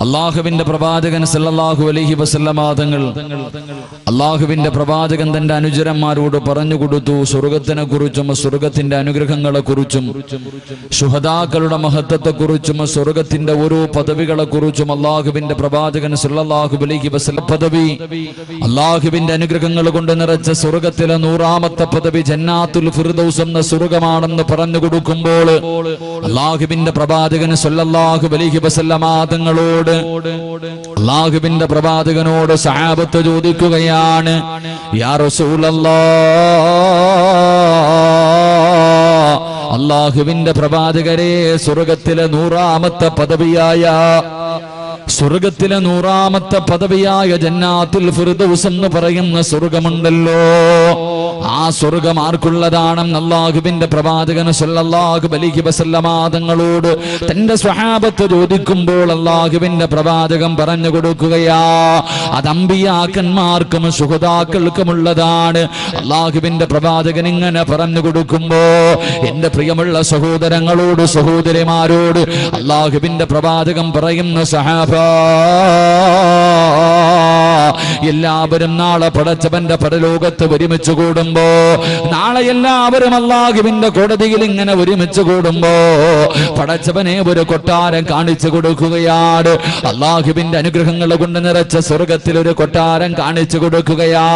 അള്ളാഹുവിന്റെ പ്രവാചകൻ സല്ലല്ലാഹു അലൈഹി വസല്ലമ തങ്ങൾ അള്ളാഹുവിന്റെ പ്രവാചകൻ തന്റെ അനുചരന്മാരോട് പറഞ്ഞു കൊടുത്തു സ്വർഗത്തിനെ കുറിച്ചും സ്വർഗത്തിന്റെ അനുഗ്രഹങ്ങളെ കുറിച്ചും ശുഹദാക്കളുടെ മഹത്വത്തെ കുറിച്ചും സ്വർഗത്തിന്റെ ഓരോ പദവികളെ കുറിച്ചും അള്ളാഹുവിന്റെ പ്രവാചകൻ സല്ലല്ലാഹു അലൈഹി വസല്ലം പദവി അള്ളാഹുവിന്റെ അനുഗ്രഹങ്ങൾ കൊണ്ട് നിറച്ച സ്വർഗത്തിലെ 100ാമത്തെ പദവി ജന്നാത്തുൽ ഫിർദൗസ് എന്ന സ്വർഗമാണെന്ന് പറഞ്ഞു കൊടുക്കുമ്പോൾ അള്ളാഹുവിന്റെ പ്രവാചകൻ സല്ലല്ലാഹു അലൈഹി വസല്ലമ തങ്ങളോട് അല്ലാഹുവിന്റെ പ്രവാചകനോട് സഹാബത്ത് ചോദിക്കുകയാണ് യാ റസൂലല്ലാഹ് അല്ലാഹുവിന്റെ പ്രവാചകരെ സ്വർഗ്ഗത്തിലെ 100ാമത്തെ പദവിയായ ജന്നാത്തുൽ ഫിർദൗസ് എന്ന് പറയുന്ന സ്വർഗമുണ്ടല്ലോ ആ സ്വർഗം ആർക്കുള്ളതാണെന്ന് അല്ലാഹുവിന്റെ പ്രവാചകൻ സല്ലല്ലാഹു അലൈഹി വസല്ലമ തങ്ങളോട് തന്റെ സ്വഹാബത്ത് ചോദിക്കുമ്പോൾ അല്ലാഹുവിന്റെ പ്രവാചകൻ പറഞ്ഞു കൊടുക്കുകയാ അത് അമ്പിയാക്കന്മാർക്കും ശുഹദാക്കൾക്കുമുള്ളതാണ്. അല്ലാഹുവിന്റെ പ്രവാചകൻ ഇങ്ങനെ പറഞ്ഞു കൊടുക്കുമ്പോ എന്റെ പ്രിയമുള്ള സഹോദരങ്ങളോട് സഹോദരിമാരോട് അല്ലാഹുവിന്റെ പ്രവാചകൻ പറയുന്ന സഹാബ എല്ലാവരും നാളെ പടച്ചവന്റെ പരലോകത്ത് ഒരുമിച്ച് കൂടുമ്പോ നാളെ എല്ലാവരും അല്ലാഹുവിന്റെ കോടതിയിൽ ഇങ്ങനെ ഒരുമിച്ച് കൂടുമ്പോ പടച്ചവനെ ഒരു കൊട്ടാരം കാണിച്ചു കൊടുക്കുകയാണ്. അല്ലാഹുവിന്റെ അനുഗ്രഹങ്ങൾ കൊണ്ട് നിറച്ച സ്വർഗത്തിൽ ഒരു കൊട്ടാരം കാണിച്ചു കൊടുക്കുകയാ.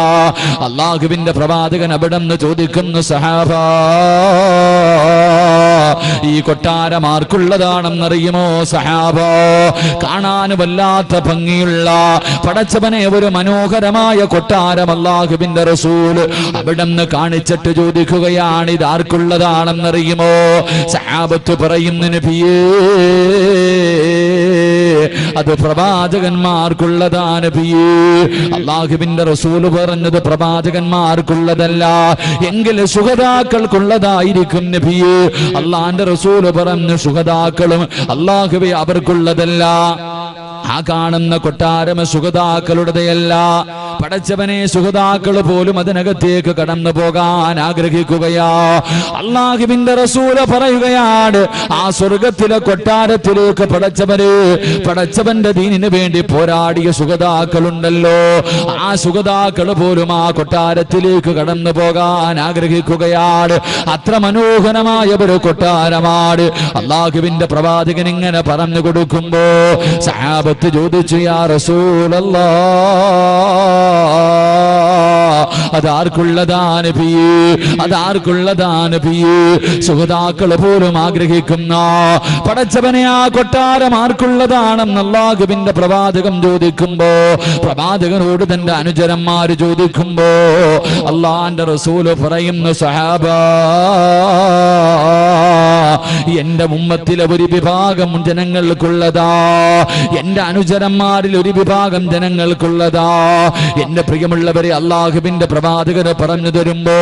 അല്ലാഹുവിന്റെ പ്രവാചകൻ അവിടെ നിന്ന് ചോദിക്കുന്നു സഹാബ ഈ കൊട്ടാരം ആർക്കുള്ളതാണെന്നറിയുമോ സഹാബ? കാണാൻ വല്ലാത്ത ഭംഗിയുള്ള പടച്ചവനെ ഒരു മനോഹരമായ കൊട്ടാരം അല്ലാഹുവിന്റെ റസൂൽ അവിടെന്ന് കാണിച്ചിട്ട് ചോദിക്കുകയാണ് ഇത് ആർക്കുള്ളതാണെന്നറിയുമോ? സഹാബത്ത് പറയുന്നു നബിയേ അത് പ്രവാചകന്മാർക്കുള്ളതാണ് നബിയേ. അല്ലാഹുവിന്റെ റസൂൽ പറഞ്ഞത് പ്രവാചകന്മാർക്കുള്ളതല്ല എങ്കിൽ ശുഹദാക്കൾക്കുള്ളതായിരിക്കും നബിയേ. അല്ലാഹുവിന്റെ റസൂൽ പറഞ്ഞു ശുഹദാക്കളും അല്ലാഹുവേ അവർക്കുള്ളതല്ല. ആ കാണുന്ന കൊട്ടാരം ശുഹദാക്കളുടെയല്ല. പടച്ചവനെ ശുഹദാക്കൾ പോലും അതിനകത്തേക്ക് കടന്നു പോകാൻ ആഗ്രഹിക്കുകയാ. അല്ലാഹുവിന്റെ റസൂൽ പറയുകയാണ് ആ സ്വർഗത്തിലെ കൊട്ടാരത്തിലേക്ക് പടച്ചവന്റെ ദീനിന് വേണ്ടി പോരാടിയ ശുഹദാക്കളുണ്ടല്ലോ ആ ശുഹദാക്കൾ പോലും ആ കൊട്ടാരത്തിലേക്ക് കടന്നു പോകാൻ ആഗ്രഹിക്കുകയാണ്. അത്ര മനോഹരമായ ഒരു കൊട്ടാരമാണ്. അല്ലാഹുവിന്റെ പ്രവാചകൻ ഇങ്ങനെ പറഞ്ഞു കൊടുക്കുമ്പോ സഹാബത്ത് ചോദിച്ചു യാ റസൂലല്ലാഹ് അതാർക്കുള്ളതാണ് നബിയേ? അതാർക്കുള്ളതാണ് നബിയേ? ശുഹദാക്കൾ പോലും ആഗ്രഹിക്കുന്ന പടച്ചവനെ ആ കൊട്ടാരം ആർക്കുള്ളതാണെന്ന് അല്ലാഹുവിന്റെ പ്രവാചകൻ ചോദിക്കുമ്പോ പ്രവാചകനോട് തന്റെ അനുചരന്മാര് ചോദിക്കുമ്പോ അല്ലാഹുവിന്റെ റസൂൽ പറയുന്നു സഹാബ എന്റെ ഉമ്മത്തിലെ ഒരു വിഭാഗം ജനങ്ങൾക്കുള്ളതാ, എന്റെ അനുചരന്മാരിൽ ഒരു വിഭാഗം ജനങ്ങൾക്കുള്ളതാ. എന്റെ പ്രിയമുള്ളവരെ അല്ലാഹുവിന്റെ പ്രവാചകന് പറഞ്ഞു തരുമ്പോ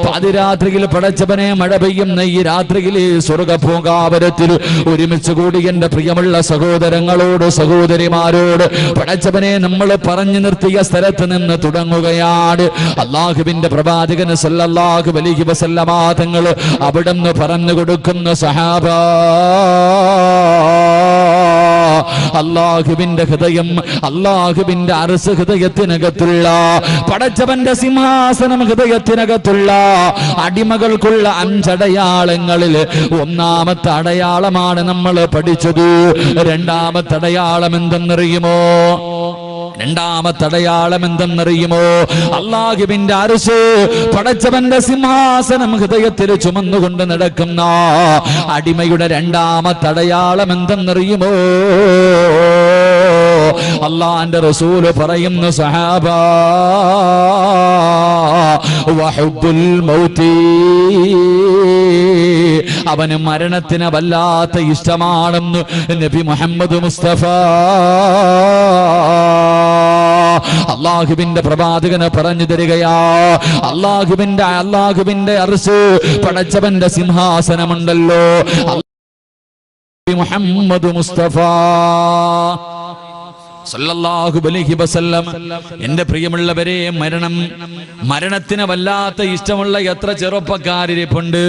പാതിരാത്രിയിൽ പടച്ചവനെ മഴ പെയ്യുന്ന ഈ രാത്രിയിലെ സ്വർഗഭോഗാവരത്തിൽ ഒരുമിച്ച് കൂടി എന്റെ പ്രിയമുള്ള സഹോദരങ്ങളോട് സഹോദരിമാരോട് പടച്ചവനെ നമ്മൾ പറഞ്ഞു നിർത്തിയ സ്ഥലത്ത് നിന്ന് തുടങ്ങുകയാണ്. അല്ലാഹുവിന്റെ പ്രവാചകന് സല്ലല്ലാഹു അലൈഹി വസല്ലമ തങ്ങൾ അവിടുന്ന് പറഞ്ഞു കൊടുക്കുന്ന സഹാബ അല്ലാഹുവിന്റെ ഹൃദയം അല്ലാഹുവിന്റെ അർശ് ഹൃദയത്തിനകത്തുള്ള പടച്ചവന്റെ സിംഹാസനം ഹൃദയത്തിനകത്തുള്ള അടിമകൾക്കുള്ള 5 അടയാളങ്ങളിൽ ഒന്നാമത്തെ അടയാളമാണ് നമ്മൾ പഠിച്ചത്. രണ്ടാമത്തെ അടയാളം എന്തെന്നറിയുമോ? അല്ലാഹുവിന്റെ അർശ് പടച്ചവന്റെ സിംഹാസനം ഹൃദയത്തിൽ ചുമന്നുകൊണ്ട് നടക്കുന്ന അടിമയുടെ രണ്ടാമത്തെ അടയാളം എന്തെന്നറിയുമോ? അല്ലാഹുവിന്റെ റസൂൽ പറയുന്നു സഹാബ വഹുബ്ബുൽ മൗതി അവന് മരണത്തിന് വല്ലാത്ത ഇഷ്ടമാണെന്ന് നബി മുഹമ്മദ് മുസ്തഫ അല്ലാഹുവിന്റെ പ്രവാചകന് പറഞ്ഞു തരികയാ. അല്ലാഹുവിന്റെ അർശ് പടച്ചവന്റെ സിംഹാസനമുണ്ടല്ലോ മുഹമ്മദ് മുസ്തഫ സല്ലല്ലാഹു അലൈഹി വസല്ലം. എന്റെ പ്രിയമുള്ളവരെ, മരണത്തിന് വല്ലാത്ത ഇഷ്ടമുള്ള എത്ര ചെറുപ്പക്കാരിപ്പുണ്ട്.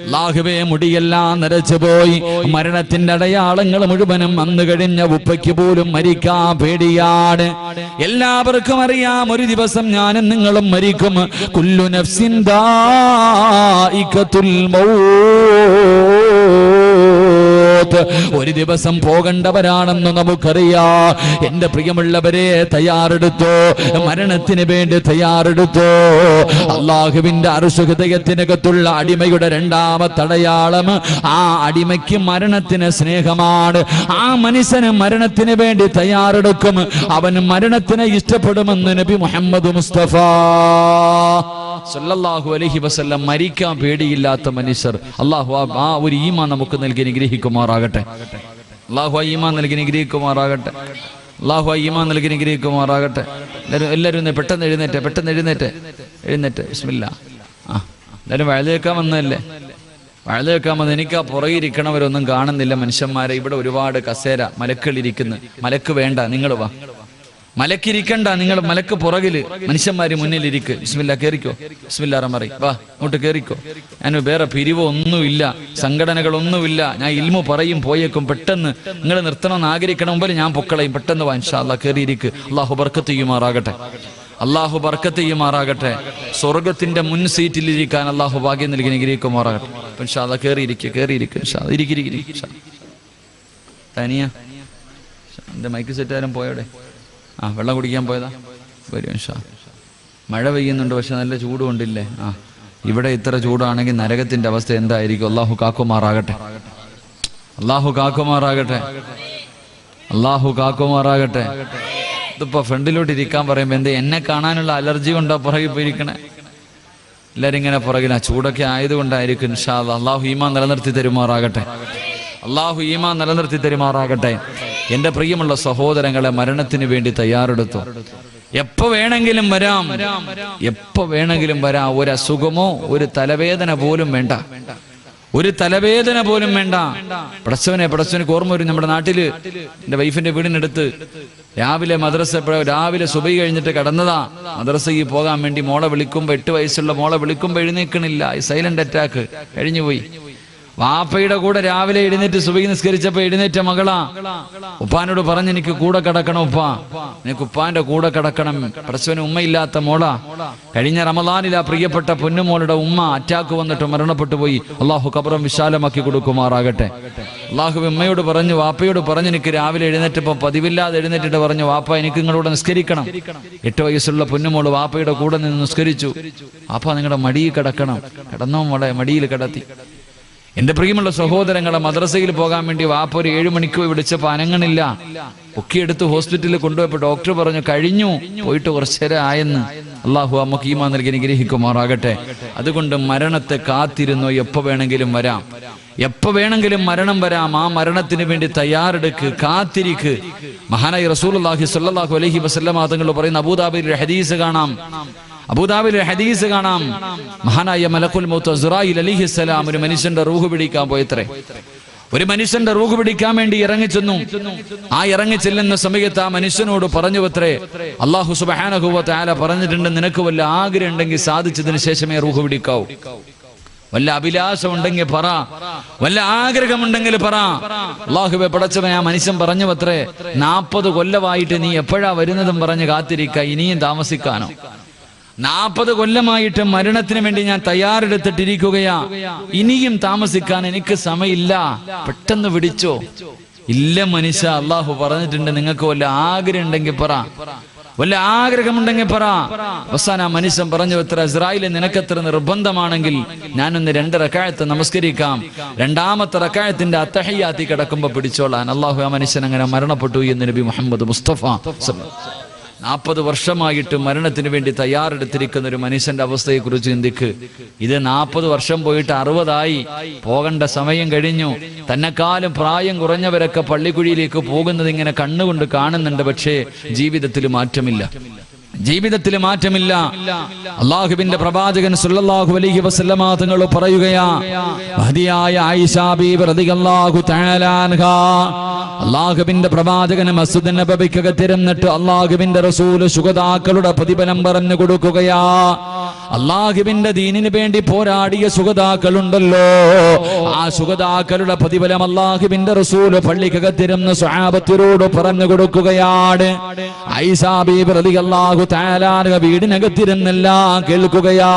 അല്ലാഹുവേ, മുടിയെല്ലാം നരച്ചു പോയി, മരണത്തിന്റെ അടയാളങ്ങൾ മുഴുവനും വന്നു കഴിഞ്ഞ ഉപ്പയ്ക്ക് പോലും മരിക്കാൻ പേടിയാണ്. എല്ലാവർക്കും അറിയാം, ഒരു ദിവസം ഞാനും നിങ്ങളും മരിക്കും. കുല്ലു നഫ്സിൻ ദാഇഖത്തുൽ മൗത്ത്. ഒരു ദിവസം പോകേണ്ടവരാണെന്ന് നമുക്കറിയാം. എന്റെ പ്രിയമുള്ളവരെ, തയ്യാറെടുത്തോ, മരണത്തിന് വേണ്ടി തയ്യാറെടുത്തോ. അള്ളാഹുവിന്റെ അർശ് ഹൃദയത്തിനകത്തുള്ള അടിമയുടെ രണ്ടാമത്തെ അടയാളം, ആ അടിമയ്ക്ക് മരണത്തിന് സ്നേഹമാണ്. ആ മനുഷ്യന് മരണത്തിന് വേണ്ടി തയ്യാറെടുക്കും. അവൻ മരണത്തിനെ ഇഷ്ടപ്പെടുമെന്ന് നബി മുഹമ്മദ് മുസ്തഫ സല്ലല്ലാഹു അലൈഹി വസല്ലം. മരിക്കാൻ പേടിയില്ലാത്ത മനുഷ്യർ. അള്ളാഹു ആ ഒരു ഈമാൻ നമുക്ക് നൽകി അനുഗ്രഹിക്കുമാറാകട്ടെ. അള്ളാഹു ആ ഈമാൻ നൽകി അനുഗ്രഹിക്കുമാറാകട്ടെ. അള്ളാഹു ആ ഈമാൻ നൽകി അനുഗ്രഹിക്കുമാറാകട്ടെ. എല്ലാവരും പെട്ടെന്ന് എഴുന്നേറ്റ് ബിസ്മില്ലാ. എല്ലാവരും വഴുതേക്കാൻ വന്നതല്ലേ? വഴുതേക്കാൻ വന്ന് എനിക്ക് ആ പുറകിരിക്കണവരൊന്നും കാണുന്നില്ല മനുഷ്യന്മാരെ. ഇവിടെ ഒരുപാട് കസേര മലക്കുകളിരിക്കുന്നു. മലക്ക് വേണ്ട, നിങ്ങൾ വാ. മലക്കിരിക്കണ്ട, നിങ്ങൾ മലക്ക് പുറകില്, മനുഷ്യന്മാര് മുന്നിലിരിക്ക്. ബിസ്മില്ലാ, കേറിക്കോ. ബിസ്മില്ലാ റഹ്മാൻ റഹീം. വാ, അങ്ങോട്ട് കേറിക്കോ. ഞാൻ വേറെ പിരിവോ ഒന്നുമില്ല, സംഘടനകളൊന്നുമില്ല. ഞാൻ ഇൽമു പറയും പോയേക്കും. പെട്ടെന്ന് നിങ്ങൾ നിർത്തണമെന്ന് ആഗ്രഹിക്കണം മുമ്പിൽ ഞാൻ പൊക്കളയും. പെട്ടെന്ന് വാ, ഇൻഷാ അല്ലാഹ് കേറിയിരിക്ക്. അള്ളാഹു ബർക്കത്ത് ചെയ്യുമാറാകട്ടെ. അള്ളാഹു ബർക്കത്ത് ചെയ്യുമാറാകട്ടെ. സ്വർഗത്തിന്റെ മുൻ സീറ്റിലിരിക്കാൻ അള്ളാഹു ഭാഗ്യം നൽകി അനുഗ്രഹിക്കുമാറാകട്ടെ. ഇൻഷാ അല്ലാഹ് കേറിയിരിക്കും. തനിയ എന്റെ മൈക്ക് സെറ്റുകാരൻ പോയോടെ? വെള്ളം കുടിക്കാൻ പോയതാ? വരും ഇൻഷാ. മഴ പെയ്യുന്നുണ്ട്, പക്ഷെ നല്ല ചൂട് കൊണ്ടില്ലേ? ഇവിടെ ഇത്ര ചൂടാണെങ്കിൽ നരകത്തിന്റെ അവസ്ഥ എന്തായിരിക്കും? അള്ളാഹു കാക്കുമാറാകട്ടെ. ഇതിപ്പോ ഫ്രണ്ടിലോട്ട് ഇരിക്കാൻ പറയുമ്പോ എന്ത്, എന്നെ കാണാനുള്ള അലർജി കൊണ്ടാ പുറകിൽ പോയിരിക്കണേ? എല്ലാരും ഇങ്ങനെ പുറകില, ചൂടൊക്കെ ആയതുകൊണ്ടായിരിക്കും. ഇൻഷാ അല്ലാഹ്. അള്ളാഹു ഈമാൻ നിലനിർത്തി തരുമാറാകട്ടെ. എന്റെ പ്രിയമുള്ള സഹോദരങ്ങളെ, മരണത്തിന് വേണ്ടി തയ്യാറെടുത്തു. എപ്പോ വേണമെങ്കിലും വരാം. ഒരു അസുഖമോ ഒരു തലവേദന പോലും വേണ്ട. പടച്ചവനക്ക് ഓർമ്മ വരും. നമ്മുടെ നാട്ടില് എന്റെ വൈഫിന്റെ വീടിനടുത്ത് രാവിലെ സുബഹി കഴിഞ്ഞിട്ട് കടന്നതാ. മദ്രസയിൽ പോകാൻ വേണ്ടി മോളെ വിളിക്കുമ്പോ, 8 വയസ്സുള്ള മോളെ വിളിക്കുമ്പോ എഴുന്നേക്കണില്ല. സൈലന്റ് അറ്റാക്ക് കഴിഞ്ഞുപോയി. വാപ്പയുടെ കൂടെ രാവിലെ എഴുന്നേറ്റ് സുബഹി നിസ്കരിച്ചപ്പോ എഴുന്നേറ്റ മകളാ. ഉപ്പാനോട് പറഞ്ഞ്, എനിക്ക് കൂടെ കിടക്കണം ഉപ്പ, എനിക്ക് ഉപ്പാന്റെ കൂടെ കിടക്കണം. പടച്ചവന് ഉമ്മയില്ലാത്ത മോളാ. കഴിഞ്ഞ റമദാനിൽ ആ പ്രിയപ്പെട്ട പൊന്നുമോളുടെ ഉമ്മ അറ്റാക്ക് വന്നിട്ട് മരണപ്പെട്ടു പോയി. അള്ളാഹു ഖബറും വിശാലമാക്കി കൊടുക്കുമാറാകട്ടെ. അള്ളാഹു ഉമ്മയോട് പറഞ്ഞു, വാപ്പയോട് പറഞ്ഞു, എനിക്ക് രാവിലെ എഴുന്നേറ്റപ്പോ പതിവില്ലാതെ എഴുന്നേറ്റിട്ട് പറഞ്ഞു, വാപ്പ എനിക്ക് നിങ്ങളോട് നിസ്കരിക്കണം. 8 വയസ്സുള്ള പൊന്നുമോള് വാപ്പയുടെ കൂടെ നിന്ന് നിസ്കരിച്ചു. വാപ്പ നിങ്ങളുടെ മടിയിൽ കിടക്കണം. കിടന്നോ മോളെ? മടിയിൽ കിടത്തി. എന്റെ പ്രിയമുള്ള സഹോദരങ്ങളെ, മദ്രസയിൽ പോകാൻ വേണ്ടി വാപ്പ ഒരു 7 മണിക്ക് വിളിച്ചപ്പോ അനങ്ങണില്ല. പൊക്കിയെടുത്ത് ഹോസ്പിറ്റലിൽ കൊണ്ടുപോയപ്പോ ഡോക്ടർ പറഞ്ഞു, കഴിഞ്ഞു, പോയിട്ട് കുറച്ചേരം ആയെന്ന്. അള്ളാഹു നമുക്ക് ഈമാൻ നൽകി അനുഗ്രഹിക്കുമാറാകട്ടെ. അതുകൊണ്ട് മരണത്തെ കാത്തിരുന്നോ, എപ്പോ വേണമെങ്കിലും മരണം വരാം. ആ മരണത്തിന് വേണ്ടി തയ്യാറെടുക്ക്, കാത്തിരിക്ക്. മഹാനായ റസൂലുള്ളാഹി സ്വല്ലല്ലാഹു അലൈഹി വസല്ലം തങ്ങൾ പറയുന്ന അബൂദാബിയിൽ ഹദീസ് കാണാം. മഹാനായ മലക്കുൽ മൗത്ത് അസ്റായീൽ അലൈഹിസ്സലാം ഒരു മനുഷ്യന്റെ റൂഹ് പിടിക്കാൻ പോയത്രേ. ഒരു മനുഷ്യന്റെ റൂഹ് പിടിക്കാൻ വേണ്ടി ഇറങ്ങിച്ചെന്നു. ആ ഇറങ്ങിച്ചെല്ലുന്ന സമയത്ത് ആ മനുഷ്യനോട് പറഞ്ഞു അത്രേ, അല്ലാഹു സുബ്ഹാനഹു വ തആല പറഞ്ഞിട്ടുണ്ട്, നിനക്ക് വല്ല ആഗ്രഹം ഉണ്ടെങ്കിൽ സാധിച്ചതിന് ശേഷമേ റൂഹ് പിടിക്കാവൂ. വല്ല അഭിലാഷം ഉണ്ടെങ്കിൽ പറ, വല്ല ആഗ്രഹമുണ്ടെങ്കിൽ പറ. അല്ലാഹുവേ പടച്ചവനെ, ആ മനുഷ്യൻ പറഞ്ഞു അത്രേ, 40 കൊല്ലമായിട്ട് നീ എപ്പോഴാ വരുന്നതും പറഞ്ഞ് കാത്തിരിക്ക, ഇനിയും താമസിക്കാനോ? 40 കൊല്ലമായിട്ട് മരണത്തിന് വേണ്ടി ഞാൻ തയ്യാറെടുത്തിട്ടിരിക്കുകയാ, ഇനിയും താമസിക്കാൻ എനിക്ക് സമയമില്ല, പെട്ടെന്ന് പിടിച്ചോ. ഇല്ല മനുഷ്യ, അള്ളാഹു പറഞ്ഞിട്ടുണ്ട്, നിങ്ങൾക്ക് വല്ല ആഗ്രഹം ഉണ്ടെങ്കിൽ പറ, വല്ല ആഗ്രഹമുണ്ടെങ്കിൽ പറ. അവസാനം ആ മനുഷ്യൻ പറഞ്ഞു, എത്ര ഇസ്രായേൽ നിനക്കെത്ര നിർബന്ധമാണെങ്കിൽ ഞാനൊന്ന് 2 റക്അത്ത് നമസ്കരിക്കാം, 2ാമത്തെ റക്അത്തിന്റെ അത്തഹിയ്യാത്തി കിടക്കുമ്പോ പിടിച്ചോളാൻ. അള്ളാഹു ആ മനുഷ്യൻ അങ്ങനെ മരണപ്പെട്ടു എന്ന് നബി മുഹമ്മദ് മുസ്തഫ. 40 വർഷമായിട്ട് മരണത്തിന് വേണ്ടി തയ്യാറെടുത്തിരിക്കുന്ന ഒരു മനുഷ്യന്റെ അവസ്ഥയെ കുറിച്ച് ചിന്തിക്ക്. ഇത് 40 വർഷം പോയിട്ട് 60 പോകേണ്ട സമയം കഴിഞ്ഞു. തന്നെക്കാളും പ്രായം കുറഞ്ഞവരൊക്കെ പള്ളിക്കുഴിയിലേക്ക് പോകുന്നത് ഇങ്ങനെ കണ്ണുകൊണ്ട് കാണുന്നുണ്ട്. പക്ഷേ ജീവിതത്തിൽ മാറ്റമില്ല. അല്ലാഹുവിന്റെ പ്രവാചകൻ സല്ലല്ലാഹു അലൈഹി വസല്ലമ തങ്ങൾ പറയുകയാ, മഹദിയായ ആയിഷ ബീവി റളിയല്ലാഹു തആല അൻഹാ അള്ളാഹുവിന്റെ പ്രവാചകന് മസ്ജിദ് നബവിക്കകത്തിരുന്നിട്ട് അള്ളാഹുവിന്റെ റസൂല് ശുഹദാക്കളുടെ പ്രതിഫലം പറഞ്ഞു കൊടുക്കുകയാ. അള്ളാഹുവിന്റെ ദീനിന് വേണ്ടി പോരാടിയ ശുഹദാക്കളുണ്ടല്ലോ, ആ ശുഹദാക്കളുടെ പ്രതിഫലം അള്ളാഹുവിന്റെ റസൂല് പള്ളിക്കകത്തിരുന്ന് സ്വഹാബത്തിനോട് പറഞ്ഞു കൊടുക്കുകയാണ്. ഐസാ ബീബി റളിയല്ലാഹു തആല അൻഹ വീടിനകത്തിരുന്നെല്ലാം കേൾക്കുകയാ.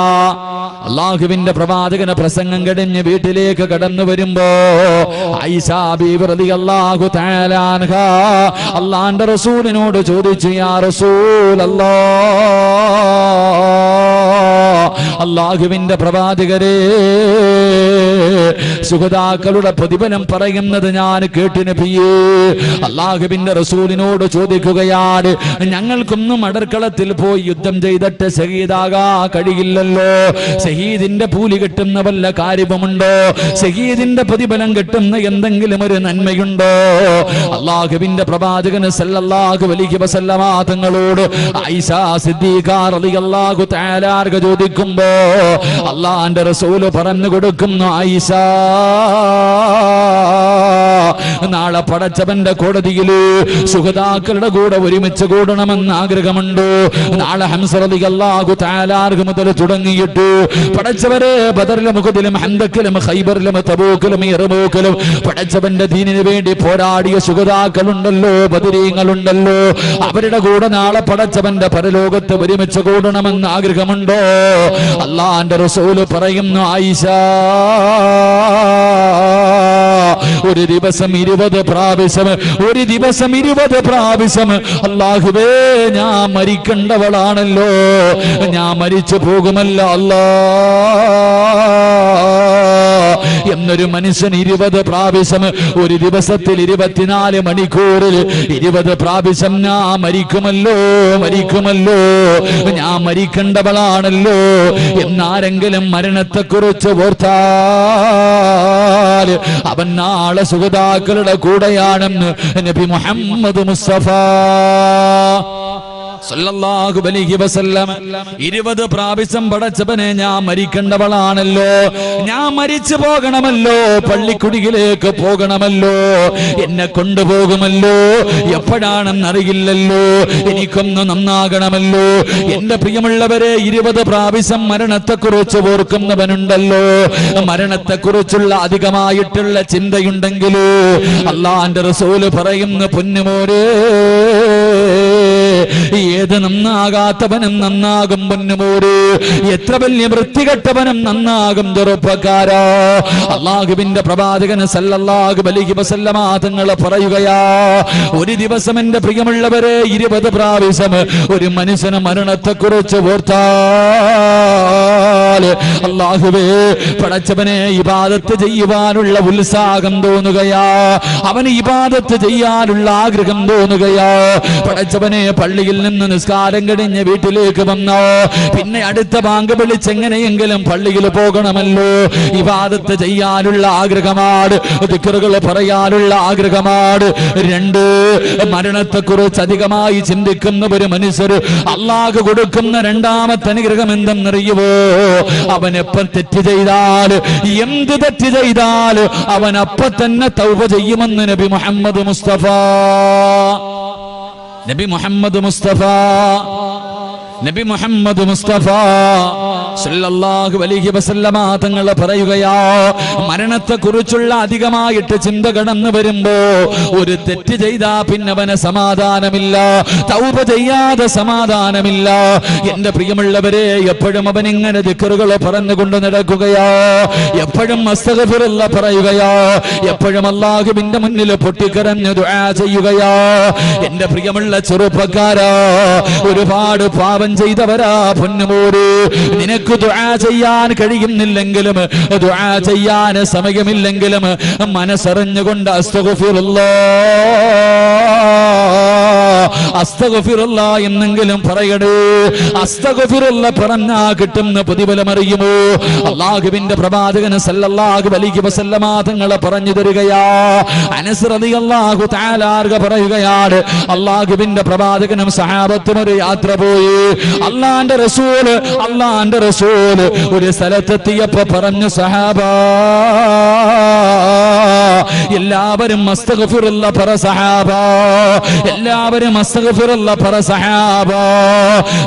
അള്ളാഹുവിന്റെ പ്രവാചകന് പ്രസംഗം കഴിഞ്ഞ് വീട്ടിലേക്ക് കടന്നു വരുമ്പോ ഐസാ ബീബി റളിയല്ലാഹു തആല അൻഹ അല്ലാഹുവിന്റെ റസൂലിനോട് ചോദിച്ചു, യാ റസൂലല്ലാഹ്, അള്ളാഹുവിന്റെ പ്രവാചകരെ, സുഹദാക്കളുടെ പ്രതിഫലം പറയുന്നത് ഞാൻ കേട്ടു നബിയേ. അള്ളാഹുവിന്റെ റസൂലിനോട് ചോദിക്കുകയാണ്, ഞങ്ങൾക്കൊന്നും അടർക്കളത്തിൽ പോയി യുദ്ധം ചെയ്തിട്ട് ഷഹീദാകാ കഴിയില്ലല്ലോ. ഷഹീദിന്റെ കൂലി കിട്ടുന്ന വല്ല കാര്യവുമുണ്ടോ? ഷഹീദിന്റെ പ്രതിഫലം കിട്ടുന്ന എന്തെങ്കിലും ഒരു നന്മയുണ്ടോ? അള്ളാഹുവിന്റെ പ്രവാചകൻ സല്ലല്ലാഹു അലൈഹി വസല്ലമ തങ്ങളോട് ആയിഷാ സിദ്ദീഖ റളിയല്ലാഹു തആല അൻഹ ചോദിക്കുമ്പോ അള്ളാഹുവിന്റെ റസൂൽ പറഞ്ഞു കൊടുക്കുന്നു, ആയിഷാ, നാളെ പടച്ചവന്റെ കോടതിയില് ശുഹദാക്കളുടെ കൂടെ ഒരുമിച്ച് കൂടണമെന്ന് ആഗ്രഹമുണ്ട്. നാളെ ഹംസ റളിയല്ലാഹു തആല അൻഹു മുതൽ തുടങ്ങിയിട്ട് പടച്ചവരെ ബദറിലും ഉഹദിലും ഹന്തക്കിലും ഖൈബറിലും തബൂക്കിലും യർമൂക്കിലും പടച്ചവന്റെ ദീനിന് വേണ്ടി പോരാടിയ ശുഹദാക്കളുണ്ടല്ലോ, ബദരീങ്ങളുണ്ടല്ലോ, അവരുടെ കൂടെ നാളെ പടച്ചവന്റെ പരലോകത്ത് ഒരുമിച്ച് കൂടണമെന്ന് ആഗ്രഹമുണ്ടോ? അല്ലാഹുവിന്റെ റസൂല് പറയുന്നു, ആയിഷാ, ഒരു ദിവസം 20 പ്രാവശ്യം, ഒരു ദിവസം 20 പ്രാവശ്യം അല്ലാഹുവേ ഞാൻ മരിക്കേണ്ടവളാണല്ലോ, ഞാൻ മരിച്ചു പോകുമല്ലോ അല്ലാ എന്നൊരു മനുഷ്യൻ 20 പ്രാവശ്യം, ഒരു ദിവസത്തിൽ 24 മണിക്കൂറിൽ 20 പ്രാവശ്യം ഞാൻ മരിക്കുമല്ലോ, മരിക്കുമല്ലോ, ഞാൻ മരിക്കേണ്ടവളാണല്ലോ എന്നാരെങ്കിലും മരണത്തെക്കുറിച്ച് ഓർത്താൽ അവൻ നാളെ സുഹദാക്കളുടെ കൂടെയാണെന്ന് നബി മുഹമ്മദ് മുസ്തഫ സല്ലല്ലാഹു അലൈഹി വസല്ലം 20 പ്രാവശ്യം പടച്ചവനെ ഞാൻ മരിക്കേണ്ടവളാണല്ലോ, ഞാൻ മരിച്ചു പോകണമല്ലോ, പള്ളിക്കുടിയിലേക്ക് പോകണമല്ലോ, എന്നെ കൊണ്ടുപോകുമല്ലോ, എപ്പോഴാണെന്നറിയില്ലല്ലോ, എനിക്കൊന്ന് നന്നാകണമല്ലോ. എന്റെ പ്രിയമുള്ളവരെ, 20 പ്രാവശ്യം മരണത്തെക്കുറിച്ച് ഓർക്കുന്നവനുണ്ടല്ലോ, മരണത്തെക്കുറിച്ചുള്ള അധികമായിട്ടുള്ള ചിന്തയുണ്ടെങ്കിലോ അല്ലാഹുവിന്റെ റസൂല് പറയുന്നു, പൊന്നുമോരേ, ഏത് നന്നാകാത്തവനും നന്നാകും പൊന്നുമോര്, എത്ര വലിയ വൃത്തികെട്ടവനും നന്നാകും ചെറുപ്പക്കാരാ. അള്ളാഹുവിന്റെ പ്രവാചകൻ സല്ലല്ലാഹു അലൈഹി വസല്ലമ തങ്ങൾ പറയുകയാ, ഒരു ദിവസം എന്റെ പ്രിയമുള്ളവരെ 20 പ്രാവശ്യം ഒരു മനുഷ്യന് മരണത്തെക്കുറിച്ച് ഓർത്താൽ അള്ളാഹുവേ പടച്ചവനെ ഇബാദത്ത് ചെയ്യുവാനുള്ള ഉത്സാഹം തോന്നുകയാ, അവന് ഇബാദത്ത് ചെയ്യാനുള്ള ആഗ്രഹം തോന്നുകയാ. പടച്ചവനെ പള്ളിയിൽ നിന്ന് നിസ്കാരം കഴിഞ്ഞ് വീട്ടിലേക്ക് വന്നോ, പിന്നെ അടുത്ത ബാങ്ക് വിളിച്ചെങ്ങനെയെങ്കിലും പള്ളിയിൽ പോകണമല്ലോ, ഇബാദത്ത് ചെയ്യാനുള്ള ആഗ്രഹമാണ്, ദിക്റുകൾ പറയാനുള്ള ആഗ്രഹമാണ്. 2, മരണത്തെക്കുറിച്ച് അധികമായി ചിന്തിക്കുന്ന ഒരു മനുഷ്യർ അല്ലാഹു കൊടുക്കുന്ന രണ്ടാമത്തെ അനുഗ്രഹം എന്തെന്നറിയുവോ? അവൻ എപ്പം തെറ്റ് ചെയ്താൽ, എന്ത് തെറ്റ് ചെയ്താൽ അവൻ അപ്പൊ തന്നെ തൗബ ചെയ്യുമെന്ന് നബി മുഹമ്മദ് മുസ്തഫ, നബി മുഹമ്മദ് മുസ്തഫ, നബി മുഹമ്മദ് മുസ്തഫ സല്ലല്ലാഹു അലൈഹി വസല്ലമ തങ്ങൾ പറയുകയാ, മരണത്തെക്കുറിച്ചുള്ള അധികമായിട്ട് ചിന്ത കടന്നു വരുമ്പോ ഒരു തെറ്റ് ചെയ്താ പിന്നെ അവന് സമാധാനമില്ല, തൗബ ചെയ്യാതെ സമാധാനമില്ല. എന്റെ പ്രിയമുള്ളവരെ, എപ്പോഴും അവൻ ഇങ്ങനെ ദിക്റുകൾ പറഞ്ഞുകൊണ്ട് നടക്കുകയാ, എപ്പോഴും അസ്തഗ്ഫിറുല്ലാഹ് പറയുകയാ, എപ്പോഴും അല്ലാഹുവിന്റെ മുന്നിൽ പൊട്ടിക്കരഞ്ഞ് ദുആ ചെയ്യുകയാ. എന്റെ പ്രിയമുള്ള ചെറുപ്പക്കാരാ, ഒരുപാട് പാപം ചെയ്തവരാ പൊന്നുമോര്, നിനക്ക് ദുആ ചെയ്യാൻ കഴിയുന്നില്ലെങ്കിലും, ദുആ ചെയ്യാൻ സമയമില്ലെങ്കിലും മനസ്സറിഞ്ഞുകൊണ്ട് അസ്തഗ്ഫിറുല്ലാഹ് എന്നെങ്കിലും പറയണേ. അസ്തഗ്ഫിറുല്ലാഹ് പറഞ്ഞാ കിട്ടുന്ന പ്രതിഫലം അറിയുമോ? അല്ലാഹുവിന്റെ പ്രവാചകൻ സല്ലല്ലാഹു അലൈഹി വസല്ലമ തങ്ങൾ പറഞ്ഞു തരികയാ. അനസ് റളിയല്ലാഹു തആല അൻഹു പറയുകയാണ്, അല്ലാഹുവിന്റെ പ്രവാചകനും സഹാബത്തും ഒരു യാത്ര പോയി. അല്ലാഹുവിന്റെ റസൂൽ ഒരു സ്ഥലത്തെത്തിയപ്പോ പറഞ്ഞു, സഹാബാ, എല്ലാവരും അസ്തഗ്ഫിറുല്ലാ പറ സഹാബ, എല്ലാവരും അസ്തഗ്ഫിറുല്ലാ പറ സഹാബ.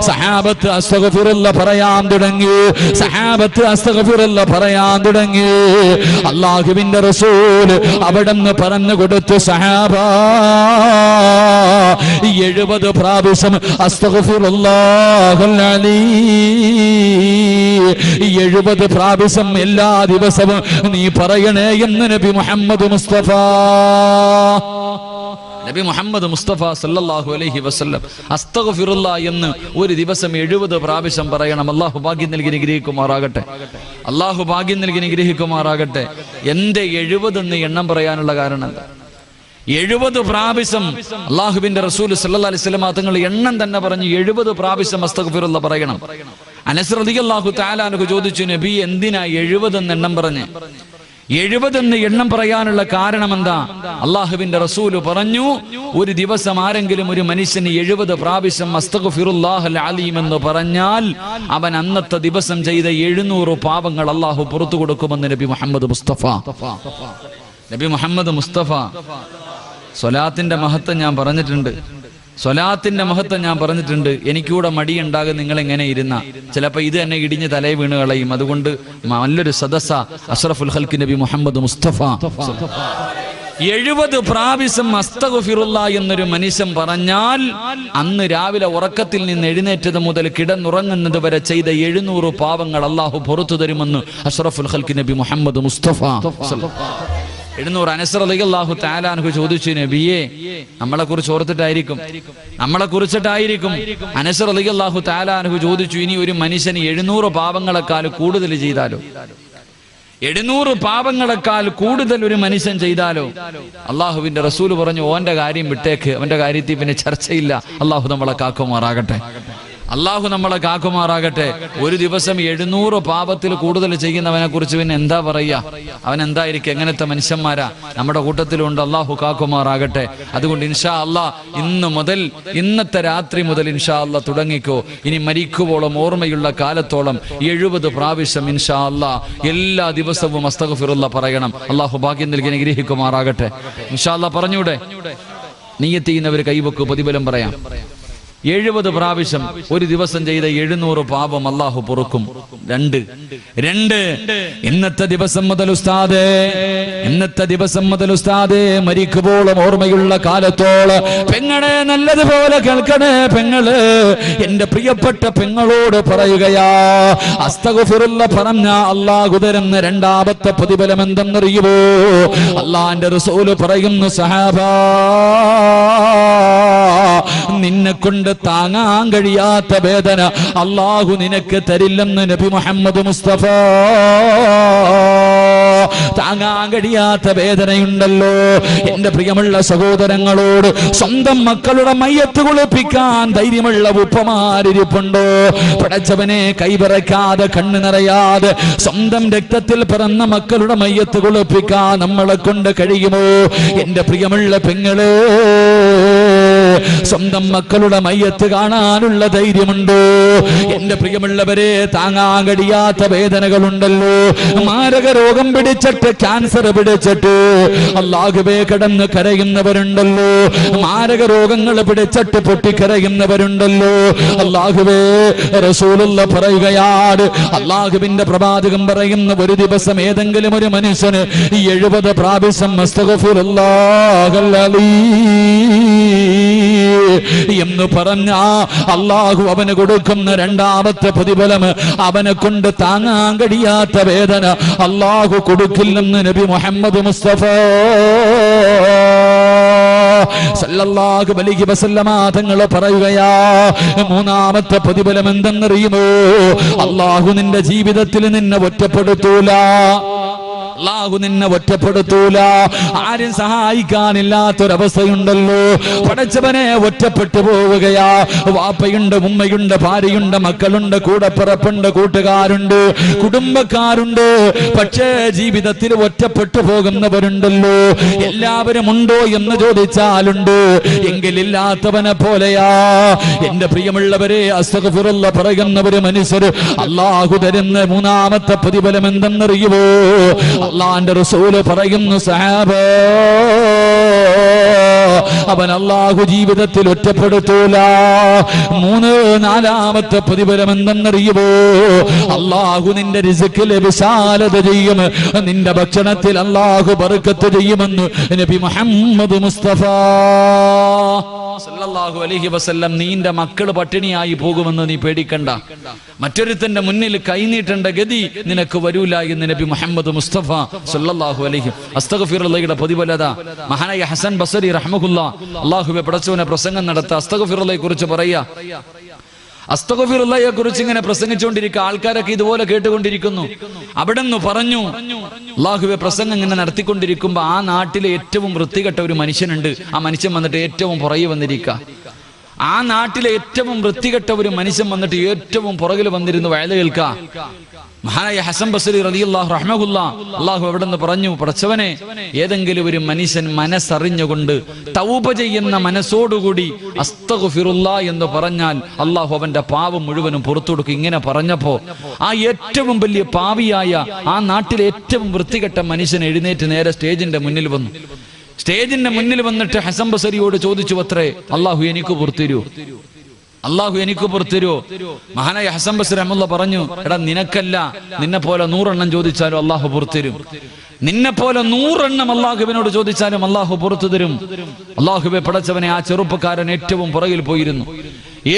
സഹാബത്ത് അസ്തഗ്ഫിറുല്ലാ പറയാൻ തുടങ്ങി, സഹാബത്ത് അസ്തഗ്ഫിറുല്ലാ പറയാൻ തുടങ്ങി. അല്ലാഹുവിന്റെ റസൂൽ അവിടുന്ന് പറഞ്ഞു കൊടുത്തു, സഹാബ 70 പ്രാവശ്യം അസ്തഗ്ഫിറുല്ലാഹൽ അലീം, 70 പ്രാവശ്യം എല്ലാ ദിവസവും നീ പറയണേ എന്ന് നബി മുഹമ്മദ് മുസ്തഫ, നബി മുഹമ്മദ് മുസ്തഫ സല്ലല്ലാഹു അലൈഹി വസല്ലം അസ്തഗ്ഫിറുല്ലാ എന്ന് ഒരു ദിവസം 70 പ്രാവശ്യം പറയണം. അല്ലാഹു ഭാഗ്യം നൽകി അനുഗ്രഹിക്കുമാറാകട്ടെ, അല്ലാഹു ഭാഗ്യം നൽകി അനുഗ്രഹിക്കുമാറാകട്ടെ. എന്റെ 70 എന്ന് എണ്ണം പറയാനുള്ള കാരണം എന്താ? 70 പ്രാവശ്യം അല്ലാഹുവിന്റെ റസൂൽ സല്ലല്ലാഹു അലൈഹി വസല്ലം തങ്ങൾ എണ്ണം തന്നെ പറഞ്ഞു 70 പ്രാവശ്യം അസ്തഗ്ഫിറുല്ലാ പറയണം. അനസ് റളിയല്ലാഹു തആല അൻഹു ചോദിച്ചു, നബി എന്തിനാ 70 എന്ന് എണ്ണം പറഞ്ഞ്? 70 എന്ന് എണ്ണം പറയാനുള്ള കാരണം എന്താ? അല്ലാഹുവിന്റെ റസൂല് പറഞ്ഞു, ഒരു ദിവസം ആരെങ്കിലും ഒരു മനുഷ്യന് 70 പ്രാവശ്യം അസ്തഗ്ഫിറുല്ലാഹൽ അലീം എന്ന് പറഞ്ഞാൽ അവൻ അന്നത്തെ ദിവസം ചെയ്ത 700 പാപങ്ങൾ അല്ലാഹു പുറത്തു കൊടുക്കുമെന്ന് നബി മുഹമ്മദ് മുസ്തഫ, നബി മുഹമ്മദ് മുസ്തഫ. സ്വലാത്തിന്റെ മഹത്വം ഞാൻ പറഞ്ഞിട്ടുണ്ട്, സ്വലാത്തിന്റെ മഹത്വം ഞാൻ പറഞ്ഞിട്ടുണ്ട്. എനിക്കൂടെ മടിയുണ്ടാകും നിങ്ങൾ എങ്ങനെ ഇരുന്ന, ചിലപ്പോൾ ഇത് തന്നെ ഇടിഞ്ഞ് തലയിൽ വീണ് കളയും. അതുകൊണ്ട് നല്ലൊരു സദസ്സ അഷ്റഫുൽ ഖൽഖ് നബി മുഹമ്മദ് മുസ്തഫ 70 പ്രാവശ്യം അസ്തഗ്ഫിറുല്ലാ എന്നൊരു മനുഷ്യൻ പറഞ്ഞാൽ അന്ന് രാവിലെ ഉറക്കത്തിൽ നിന്ന് എഴുന്നേറ്റത് മുതൽ കിടന്നുറങ്ങുന്നത് വരെ ചെയ്ത 700 പാവങ്ങൾ അല്ലാഹു പുറത്തു തരുമെന്ന് അഷ്റഫുൽ ഖൽഖ് നബി മുഹമ്മദ് മുസ്തഫ 700. അനസ് റളിയല്ലാഹു തആല അൻഹു ചോദിച്ചു, നബിയെ നമ്മളെ കുറിച്ച് ഓർത്തിട്ടായിരിക്കും, നമ്മളെ കുറിച്ചിട്ടായിരിക്കും. അനസ് റളിയല്ലാഹു തആല അൻഹു ചോദിച്ചു, ഇനി ഒരു മനുഷ്യന് 700 പാപങ്ങളെക്കാൾ കൂടുതൽ ചെയ്താലോ, 700 പാപങ്ങളെക്കാൾ കൂടുതൽ ഒരു മനുഷ്യൻ ചെയ്താലോ? അള്ളാഹുവിന്റെ റസൂല് പറഞ്ഞു, ഓന്റെ കാര്യം വിട്ടേക്ക്, അവന്റെ കാര്യത്തിൽ പിന്നെ ചർച്ചയില്ല. അള്ളാഹു നമ്മളെ കാക്കുമാറാകട്ടെ, അള്ളാഹു നമ്മളെ കാക്കുമാറാകട്ടെ. ഒരു ദിവസം 700 പാപത്തിൽ കൂടുതൽ ചെയ്യുന്നവനെ കുറിച്ച് പിന്നെ എന്താ പറയുക? അവൻ എന്തായിരിക്കും? എങ്ങനത്തെ മനുഷ്യന്മാരാ നമ്മുടെ കൂട്ടത്തിലുണ്ട്? അള്ളാഹു കാക്കുമാറാകട്ടെ. അതുകൊണ്ട് ഇൻഷാ അള്ളാ ഇന്ന് മുതൽ, ഇന്നത്തെ രാത്രി മുതൽ ഇൻഷാ അള്ളാ തുടങ്ങിക്കോ. ഇനി മരിക്കുവോളം ഓർമ്മയുള്ള കാലത്തോളം 70 പ്രാവശ്യം ഇൻഷാ അള്ളാ എല്ലാ ദിവസവും അസ്തഗ്ഫിറുല്ലാ പറയണം. അള്ളാഹു ഭാഗ്യം നൽകി അനുഗ്രഹിക്കുമാറാകട്ടെ. ഇൻഷാ അള്ളാ പറഞ്ഞൂടെ? നിയ്യത്ത് ചെയ്യുന്നവർ കൈവെക്കു, പ്രതിഫലം പറയാം. 70 പ്രാവശ്യം ഒരു ദിവസം ചെയ്ത 700 പാപം അല്ലാഹു പൊറുക്കും. 2 ഇന്നത്തെ ദിവസം മുതൽ ഉസ്താദേ, ഇന്നത്തെ ദിവസം മുതൽ ഉസ്താദേ മരിക്കുമ്പോഴും ഓർമ്മയുള്ള കാലത്തോളം പെങ്ങളെ നല്ലതുപോലെ കേൾക്കണേ. പെങ്ങള് എന്റെ പ്രിയപ്പെട്ട പെങ്ങളോട് പറയുകയാ, അസ്തഗ്ഫിറുല്ലാ പറഞ്ഞ അല്ലാഹു തരുന്ന രണ്ടാമത്തെ പ്രതിഫലം എന്തെന്നറിയുമോ? അല്ലാഹുവിന്റെ റസൂൽ പറയുന്നു, സഹാബാ നിന്നെ കൊണ്ട് താങ്ങാൻ കഴിയാത്ത വേദന അല്ലാഹു നിനക്ക് തരില്ലെന്ന് നബി മുഹമ്മദ് മുസ്തഫ. താങ്ങാൻ കഴിയാത്ത വേദനയുണ്ടല്ലോ എന്റെ പ്രിയമുള്ള സഹോദരങ്ങളോട്. സ്വന്തം മക്കളുടെ മയ്യത്ത് കുളിപ്പിക്കാൻ ധൈര്യമുള്ള ഉപ്പമാരിപ്പുണ്ടോ? പടച്ചവനെ കൈവിറക്കാതെ കണ്ണു നിറയാതെ സ്വന്തം രക്തത്തിൽ പിറന്ന മക്കളുടെ മയ്യത്ത് കുളിപ്പിക്കാൻ നമ്മളെ കൊണ്ട് കഴിയുമോ? എന്റെ പ്രിയമുള്ള പെങ്ങളെ, സ്വന്തം മക്കളുടെ മയ്യത്ത് കാണാനുള്ള ധൈര്യമുണ്ടോ? എന്റെ പ്രിയമുള്ളവരെ, താങ്ങാൻ കഴിയാത്ത വേദനകളുണ്ടല്ലോ. മാരക രോഗം പിടിച്ചിട്ട്, ക്യാൻസർ പിടിച്ചിട്ട് അല്ലാഹുവേ കിടന്ന് കരയുന്നവരുണ്ടല്ലോ. മാരക രോഗങ്ങൾ പിടിച്ചിട്ട് പൊട്ടിക്കരയുന്നവരുണ്ടല്ലോ. അല്ലാഹുവേ, റസൂലുള്ളാഹി പറയുകയാണ്, അല്ലാഹുവിന്റെ പ്രവാചകൻ പറയുന്ന ഒരു ദിവസം ഏതെങ്കിലും ഒരു മനുഷ്യന് 70 പ്രാവശ്യം അസ്തഗ്ഫിറുല്ലാഹൽ അലീം എന്ന് പറഞ്ഞ അല്ലാഹു അവന് കൊടുക്കുന്ന രണ്ടാമത്തെ പ്രതിഫലം, അവനെ കൊണ്ട് താങ്ങാൻ കഴിയാത്ത വേദന അല്ലാഹു കൊടുക്കില്ലെന്ന് നബി മുഹമ്മദ് മുസ്തഫ സല്ലല്ലാഹു അലൈഹി വസല്ലമ തങ്ങൾ പറയുകയാ. മൂന്നാമത്തെ പ്രതിഫലം എന്തെന്നറിയുമോ? അല്ലാഹു നിന്റെ ജീവിതത്തിൽ നിന്നെ ഒറ്റപ്പെടുത്തൂല. അല്ലാഹു നിന്നെ ഒറ്റപ്പെടുത്തൂല. ആരും സഹായിക്കാനില്ലാത്തൊരവസ്ഥയുണ്ടല്ലോ. പടച്ചവനെ ഒറ്റപ്പെട്ടു പോവുകയാ. വാപ്പയുണ്ട്, ഉമ്മയുണ്ട്, ഭാര്യയുണ്ട്, മക്കളുണ്ട്, കൂടപ്പിറപ്പുണ്ട്, കൂട്ടുകാരുണ്ട്, കുടുംബക്കാരുണ്ട്. പക്ഷേ ജീവിതത്തിൽ ഒറ്റപ്പെട്ടു പോകുന്നവരുണ്ടല്ലോ. എല്ലാവരും ഉണ്ടോ എന്ന് ചോദിച്ചാലുണ്ട്. എങ്കിലില്ലാത്തവനെ പോലെയാ. എന്റെ പ്രിയമുള്ളവരെ, അസ്തഗ്ഫിറുല്ലാ പറയുന്നവര് മനുഷ്യർ അല്ലാഹു തരുന്ന മൂന്നാമത്തെ പ്രതിഫലം എന്തെന്നറിയുമോ? അല്ലാഹുവിന്റെ റസൂല് പറയുന്നു സഹാബ, അവൻ അല്ലാഹു ജീവിതത്തിൽ ഒറ്റപ്പെടുത്തൂല. 4-ാമത്തെ പ്രതിഫലം എന്തെന്നറിയുമോ? അല്ലാഹു നിന്റെ റിസ്കിലെ വിശാലത ചെയ്യും, നിന്റെ ഭക്ഷണത്തിൽ അല്ലാഹു ബർക്കത്ത് ചെയ്യുമെന്ന് നബി മുഹമ്മദ് മുസ്തഫ സല്ലല്ലാഹു അലൈഹി വസല്ലം. നീന്റെ മക്കൾ പട്ടിണിയായി പോകുമെന്ന് നീ പേടിക്കണ്ട. മറ്റൊരുത്തന്റെ മുന്നിൽ കൈനീട്ടേണ്ട ഗതി നിനക്ക് വരൂല എന്ന് നബി മുഹമ്മദ് മുസ്തഫ സല്ലല്ലാഹു അലൈഹി. അസ്തഗ്ഫിറുല്ലാഹയുടെ പ്രതിഫലത മഹാനായ ഹസൻ ബസരി റഹ്മഹുല്ലാ അല്ലാഹുവേ പടച്ചവനെ പ്രസംഗം നടത്ത അസ്തഗ്ഫിറുല്ലാഹയെ കുറിച്ച് പറയാ. അസ്തഗ്ഫിറുല്ലാഹയെ കുറിച്ച് ഇങ്ങനെ പ്രസംഗിച്ചുകൊണ്ടിരിക്കുക, ആൾക്കാരൊക്കെ ഇതുപോലെ കേട്ടുകൊണ്ടിരിക്കുന്നു. അവിടെ നിന്ന് പറഞ്ഞു, അല്ലാഹുവേ പ്രസംഗം ഇങ്ങനെ നടത്തിക്കൊണ്ടിരിക്കുമ്പോ ആ നാട്ടിലെ ഏറ്റവും വൃത്തികെട്ട ഒരു മനുഷ്യനുണ്ട്. ആ മനുഷ്യൻ വന്നിട്ട് ഏറ്റവും പുറകെ വന്നിരിക്കുക. ആ നാട്ടിലെ ഏറ്റവും വൃത്തികെട്ട ഒരു മനുഷ്യൻ വന്നിട്ട് ഏറ്റവും പുറകിൽ വന്നിരുന്നു വയല കേൾക്കുക. മഹാനായ ഹസൻ ബസരി റളിയല്ലാഹു റഹ്മഹുല്ലാ അല്ലാഹു അവിടെ നിന്ന് പറഞ്ഞു, പടച്ചവനെ ഏതെങ്കിലും ഒരു മനുഷ്യൻ മനസ്സറിഞ്ഞുകൊണ്ട് തൗബ ചെയ്യുന്ന മനസ്സോടുകൂടി അസ്തഗ്ഫിറുല്ലാ എന്ന് പറഞ്ഞാൽ അല്ലാഹു അവന്റെ പാപം മുഴുവനും പുറത്തു കൊടുക്കും. ഇങ്ങനെ പറഞ്ഞപ്പോ ആ ഏറ്റവും വലിയ പാപിയായ ആ നാട്ടിലെ ഏറ്റവും വൃത്തികെട്ട മനുഷ്യൻ എഴുന്നേറ്റ് നേരെ സ്റ്റേജിന്റെ മുന്നിൽ വന്നു. സ്റ്റേജിന്റെ മുന്നിൽ വന്നിട്ട് ഹസൻ ബസരിയോട് ചോദിച്ചു അത്രേ, അല്ലാഹു എനിക്ക് പുറത്തുതരൂ, അല്ലാഹു എനിക്ക് പുറത്തുതരൂ. മഹാനായ ഹസൻ ബസരി റഹ്മത്തുള്ളാഹി പറഞ്ഞു, എടാ നിനക്കല്ല, നിന്നെ പോലെ 100 എണ്ണം ചോദിച്ചാലും അല്ലാഹു പുറത്തുതരും. നിന്നെ പോലെ 100 എണ്ണം അല്ലാഹുവിനോട് ചോദിച്ചാലും അല്ലാഹു പുറത്തു തരും. അല്ലാഹുവേ പടച്ചവനെ, ആ ചെറുപ്പക്കാരൻ ഏറ്റവും പുറകിൽ പോയിരുന്നു.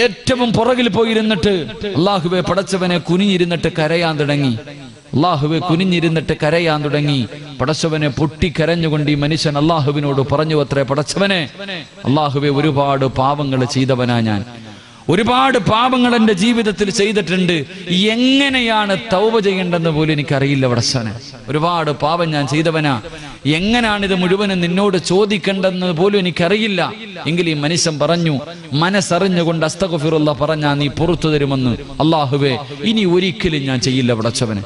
ഏറ്റവും പുറകിൽ പോയിരുന്നിട്ട് അല്ലാഹുവേ പടച്ചവനെ കുനിഞ്ഞിരുന്നിട്ട് കരയാൻ തുടങ്ങി. അല്ലാഹുവേ കുനിഞ്ഞിരുന്നിട്ട് കരയാൻ തുടങ്ങി. പടച്ചവനെ പൊട്ടിക്കരഞ്ഞുകൊണ്ട് ഈ മനുഷ്യൻ അല്ലാഹുവിനോട് പറഞ്ഞു അത്രേ, പടച്ചവനെ അല്ലാഹുവേ ഒരുപാട് പാപങ്ങൾ ചെയ്തവനാ ഞാൻ, ഒരുപാട് പാപങ്ങൾ എൻ്റെ ജീവിതത്തിൽ ചെയ്തിട്ടുണ്ട്. എങ്ങനെയാണ് തൗബ ചെയ്യേണ്ടെന്ന് പോലും എനിക്കറിയില്ല പടച്ചവനെ. ഒരുപാട് പാപം ഞാൻ ചെയ്തവനാ, എങ്ങനെയാണിത് മുഴുവനും നിന്നോട് ചോദിക്കേണ്ടെന്ന് പോലും എനിക്കറിയില്ല. എങ്കിൽ ഈ മനുഷ്യൻ പറഞ്ഞു, മനസ്സറിഞ്ഞുകൊണ്ട് അസ്തഗ്ഫിറുല്ലാഹ് പറഞ്ഞാ നീ പുറത്തു തരുമെന്ന്. അല്ലാഹുവേ ഇനി ഒരിക്കലും ഞാൻ ചെയ്യില്ല പടച്ചവനെ,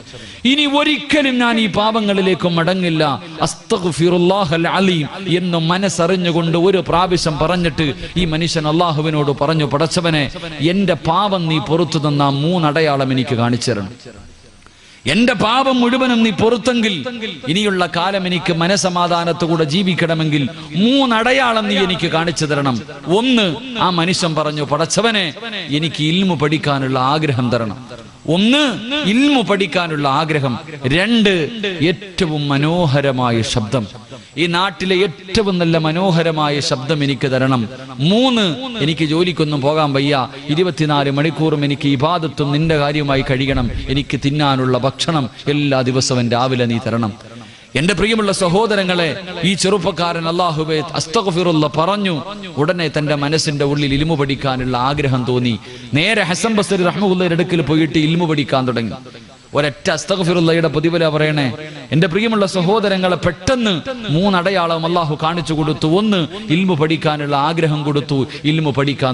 ഇനി ഒരിക്കലും ഞാൻ ഈ പാപങ്ങളിലേക്ക് മടങ്ങില്ല. അസ്തഗ്ഫിറുല്ലാഹൽ അലീം എന്ന് മനസ്സറിഞ്ഞുകൊണ്ട് ഒരു പ്രാവശ്യം പറഞ്ഞിട്ട് ഈ മനുഷ്യൻ അല്ലാഹുവിനോട് പറഞ്ഞു, പടച്ചവനെ എന്റെ പാപം നീ പുറത്തു തന്ന 3 അടയാളം എനിക്ക് കാണിച്ചു തരണം. എന്റെ പാപം മുഴുവനും നീ പുറത്തെങ്കിൽ ഇനിയുള്ള കാലം എനിക്ക് മനസമാധാനത്തോടെ ജീവിക്കണമെങ്കിൽ 3 അടയാളം നീ എനിക്ക് കാണിച്ചു തരണം. 1, ആ മനുഷ്യൻ പറഞ്ഞു, പടച്ചവനെ എനിക്ക് ഇൽമു പഠിക്കാനുള്ള ആഗ്രഹം തരണം. 1, ഇൽമു പഠിക്കാനുള്ള ആഗ്രഹം. 2, ഏറ്റവും മനോഹരമായ ശബ്ദം, ഈ നാട്ടിലെ ഏറ്റവും നല്ല മനോഹരമായ ശബ്ദം എനിക്ക് തരണം. 3, എനിക്ക് ജോലിക്കൊന്നും പോകാൻ വയ്യ, 24 മണിക്കൂറും എനിക്ക് ഇബാദത്തും നിന്റെ കാര്യമായി കഴിയണം. എനിക്ക് തിന്നാനുള്ള ഭക്ഷണം എല്ലാ ദിവസവും രാവിലെ നീ തരണം. എന്റെ പ്രിയമുള്ള സഹോദരങ്ങളെ, ഈ ചെറുപ്പക്കാരൻ അല്ലാഹുവേ അസ്തഗ്ഫിറുല്ലാഹ് പറഞ്ഞു. ഉടനെ തന്റെ മനസ്സിന്റെ ഉള്ളിൽ ഇൽമു പഠിക്കാനുള്ള ആഗ്രഹം തോന്നി. നേരെ ഹസൻ ബസരി റഹ്മത്തുള്ളാഹിയുടെ അടുക്കൽ പോയിട്ട് ഇൽമു പഠിക്കാൻ തുടങ്ങി. ഒരൊറ്റ അസ്തഗ്ഫിറുല്ലാഹയുടെ പ്രതിഫല പറയണേ. എന്റെ പ്രിയമുള്ള സഹോദരങ്ങളെ, പെട്ടെന്ന് 3 അടയാളം അല്ലാഹു കാണിച്ചു കൊടുത്തു. 1, ഇൽമു പഠിക്കാനുള്ള ആഗ്രഹം കൊടുത്തു. ഇൽമു പഠിക്കാൻ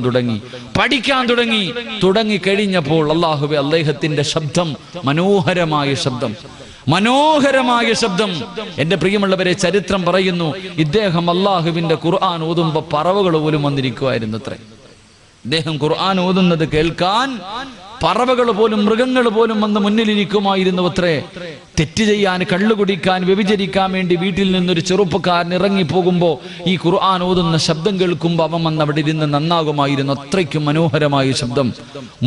തുടങ്ങി കഴിഞ്ഞപ്പോൾ അല്ലാഹുവേ അദ്ദേഹത്തിന്റെ ശബ്ദം മനോഹരമായ ശബ്ദം, മനോഹരമായ ശബ്ദം. എന്റെ പ്രിയമുള്ളവരെ, ചരിത്രം പറയുന്നു, ഇദ്ദേഹം അല്ലാഹുവിന്റെ ഖുർആൻ ഓതുമ്പോ പറവകൾ പോലും വന്നിരിക്കുമായിരുന്നു അത്രേ. ഇദ്ദേഹം ഖുർആൻ ഓതുന്നത് കേൾക്കാൻ പറവകൾ പോലും മൃഗങ്ങൾ പോലും വന്ന് മുന്നിലിരിക്കുമായിരുന്നു അത്രേ. തെറ്റ് ചെയ്യാൻ, കള്ളു കുടിക്കാൻ, വ്യഭിചരിക്കാൻ വേണ്ടി വീട്ടിൽ നിന്നൊരു ചെറുപ്പക്കാരൻ ഇറങ്ങി പോകുമ്പോ ഈ ഖുർആൻ ഓതുന്ന ശബ്ദം കേൾക്കുമ്പോ അവൻ വന്ന് അവിടെ ഇരുന്ന് നന്നാകുമായിരുന്നു. അത്രയ്ക്കും മനോഹരമായ ശബ്ദം.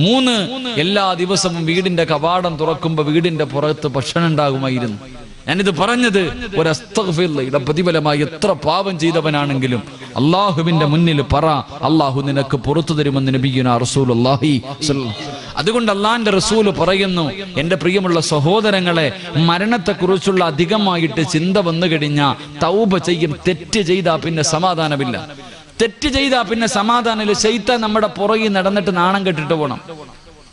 3, എല്ലാ ദിവസവും വീടിന്റെ കവാടം തുറക്കുമ്പോ വീടിന്റെ പുറത്ത് ഭക്ഷണം ഉണ്ടാകുമായിരുന്നു. ഞാനിത് പറഞ്ഞത് ഒരു അസ്തഗ്ഫിറുല്ലാഹയുടെ പ്രതിഫലമായി എത്ര പാപം ചെയ്തവനാണെങ്കിലും അള്ളാഹുവിന്റെ മുന്നിൽ പറ, അള്ളാഹു നിനക്ക് പുറത്തു തരുമെന്ന് നബിയുനാ റസൂലുള്ളാഹി സ്വല്ലല്ലാഹു. അതുകൊണ്ട് അള്ളാഹിന്റെ റസൂല് പറയുന്നു, എന്റെ പ്രിയമുള്ള സഹോദരങ്ങളെ, മരണത്തെക്കുറിച്ചുള്ള അധികമായിട്ട് ചിന്ത വന്നു കഴിഞ്ഞാൽ തൗബ ചെയ്യും. തെറ്റ് ചെയ്താൽ പിന്നെ സമാധാനമില്ല. തെറ്റ് ചെയ്താൽ പിന്നെ സമാധാനമില്ല. ശൈത്താൻ നമ്മുടെ പുറകിൽ നടന്നിട്ട് നാണം കെട്ടിട്ട് പോകണം.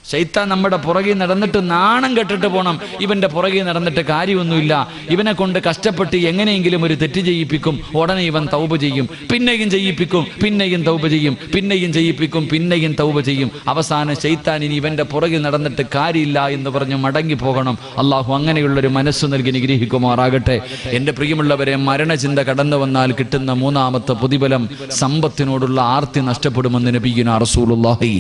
ശൈത്താൻ നമ്മുടെ പുറകിൽ നടന്നിട്ട് നാണം കെട്ടിട്ട് പോകണം. ഇവന്റെ പുറകിൽ നടന്നിട്ട് കാര്യമൊന്നുമില്ല. ഇവനെ കൊണ്ട് കഷ്ടപ്പെട്ട് എങ്ങനെയെങ്കിലും ഒരു തെറ്റ് ചെയ്യിപ്പിക്കും. ഉടനെ ഇവൻ തൗബ ചെയ്യും, പിന്നെയും ചെയ്യിപ്പിക്കും, പിന്നെയും തൗബ ചെയ്യും, പിന്നെയും ചെയ്യിപ്പിക്കും, പിന്നെയും തൗബ ചെയ്യും. അവസാനം ശൈത്താൻ ഇനി ഇവന്റെ പുറകിൽ നടന്നിട്ട് കാര്യമില്ല എന്ന് പറഞ്ഞ് മടങ്ങി പോകണം. അള്ളാഹു അങ്ങനെയുള്ളൊരു മനസ്സ് നൽകി നിഗ്രഹിക്കുമാറാകട്ടെ. എന്റെ പ്രിയമുള്ളവരെ, മരണചിന്ത കടന്നു വന്നാൽ കിട്ടുന്ന 3ാമത്തെ പ്രതിഫലം സമ്പത്തിനോടുള്ള ആർത്തി നഷ്ടപ്പെടുമെന്ന് നബിയുനാ റസൂലുള്ളാഹി.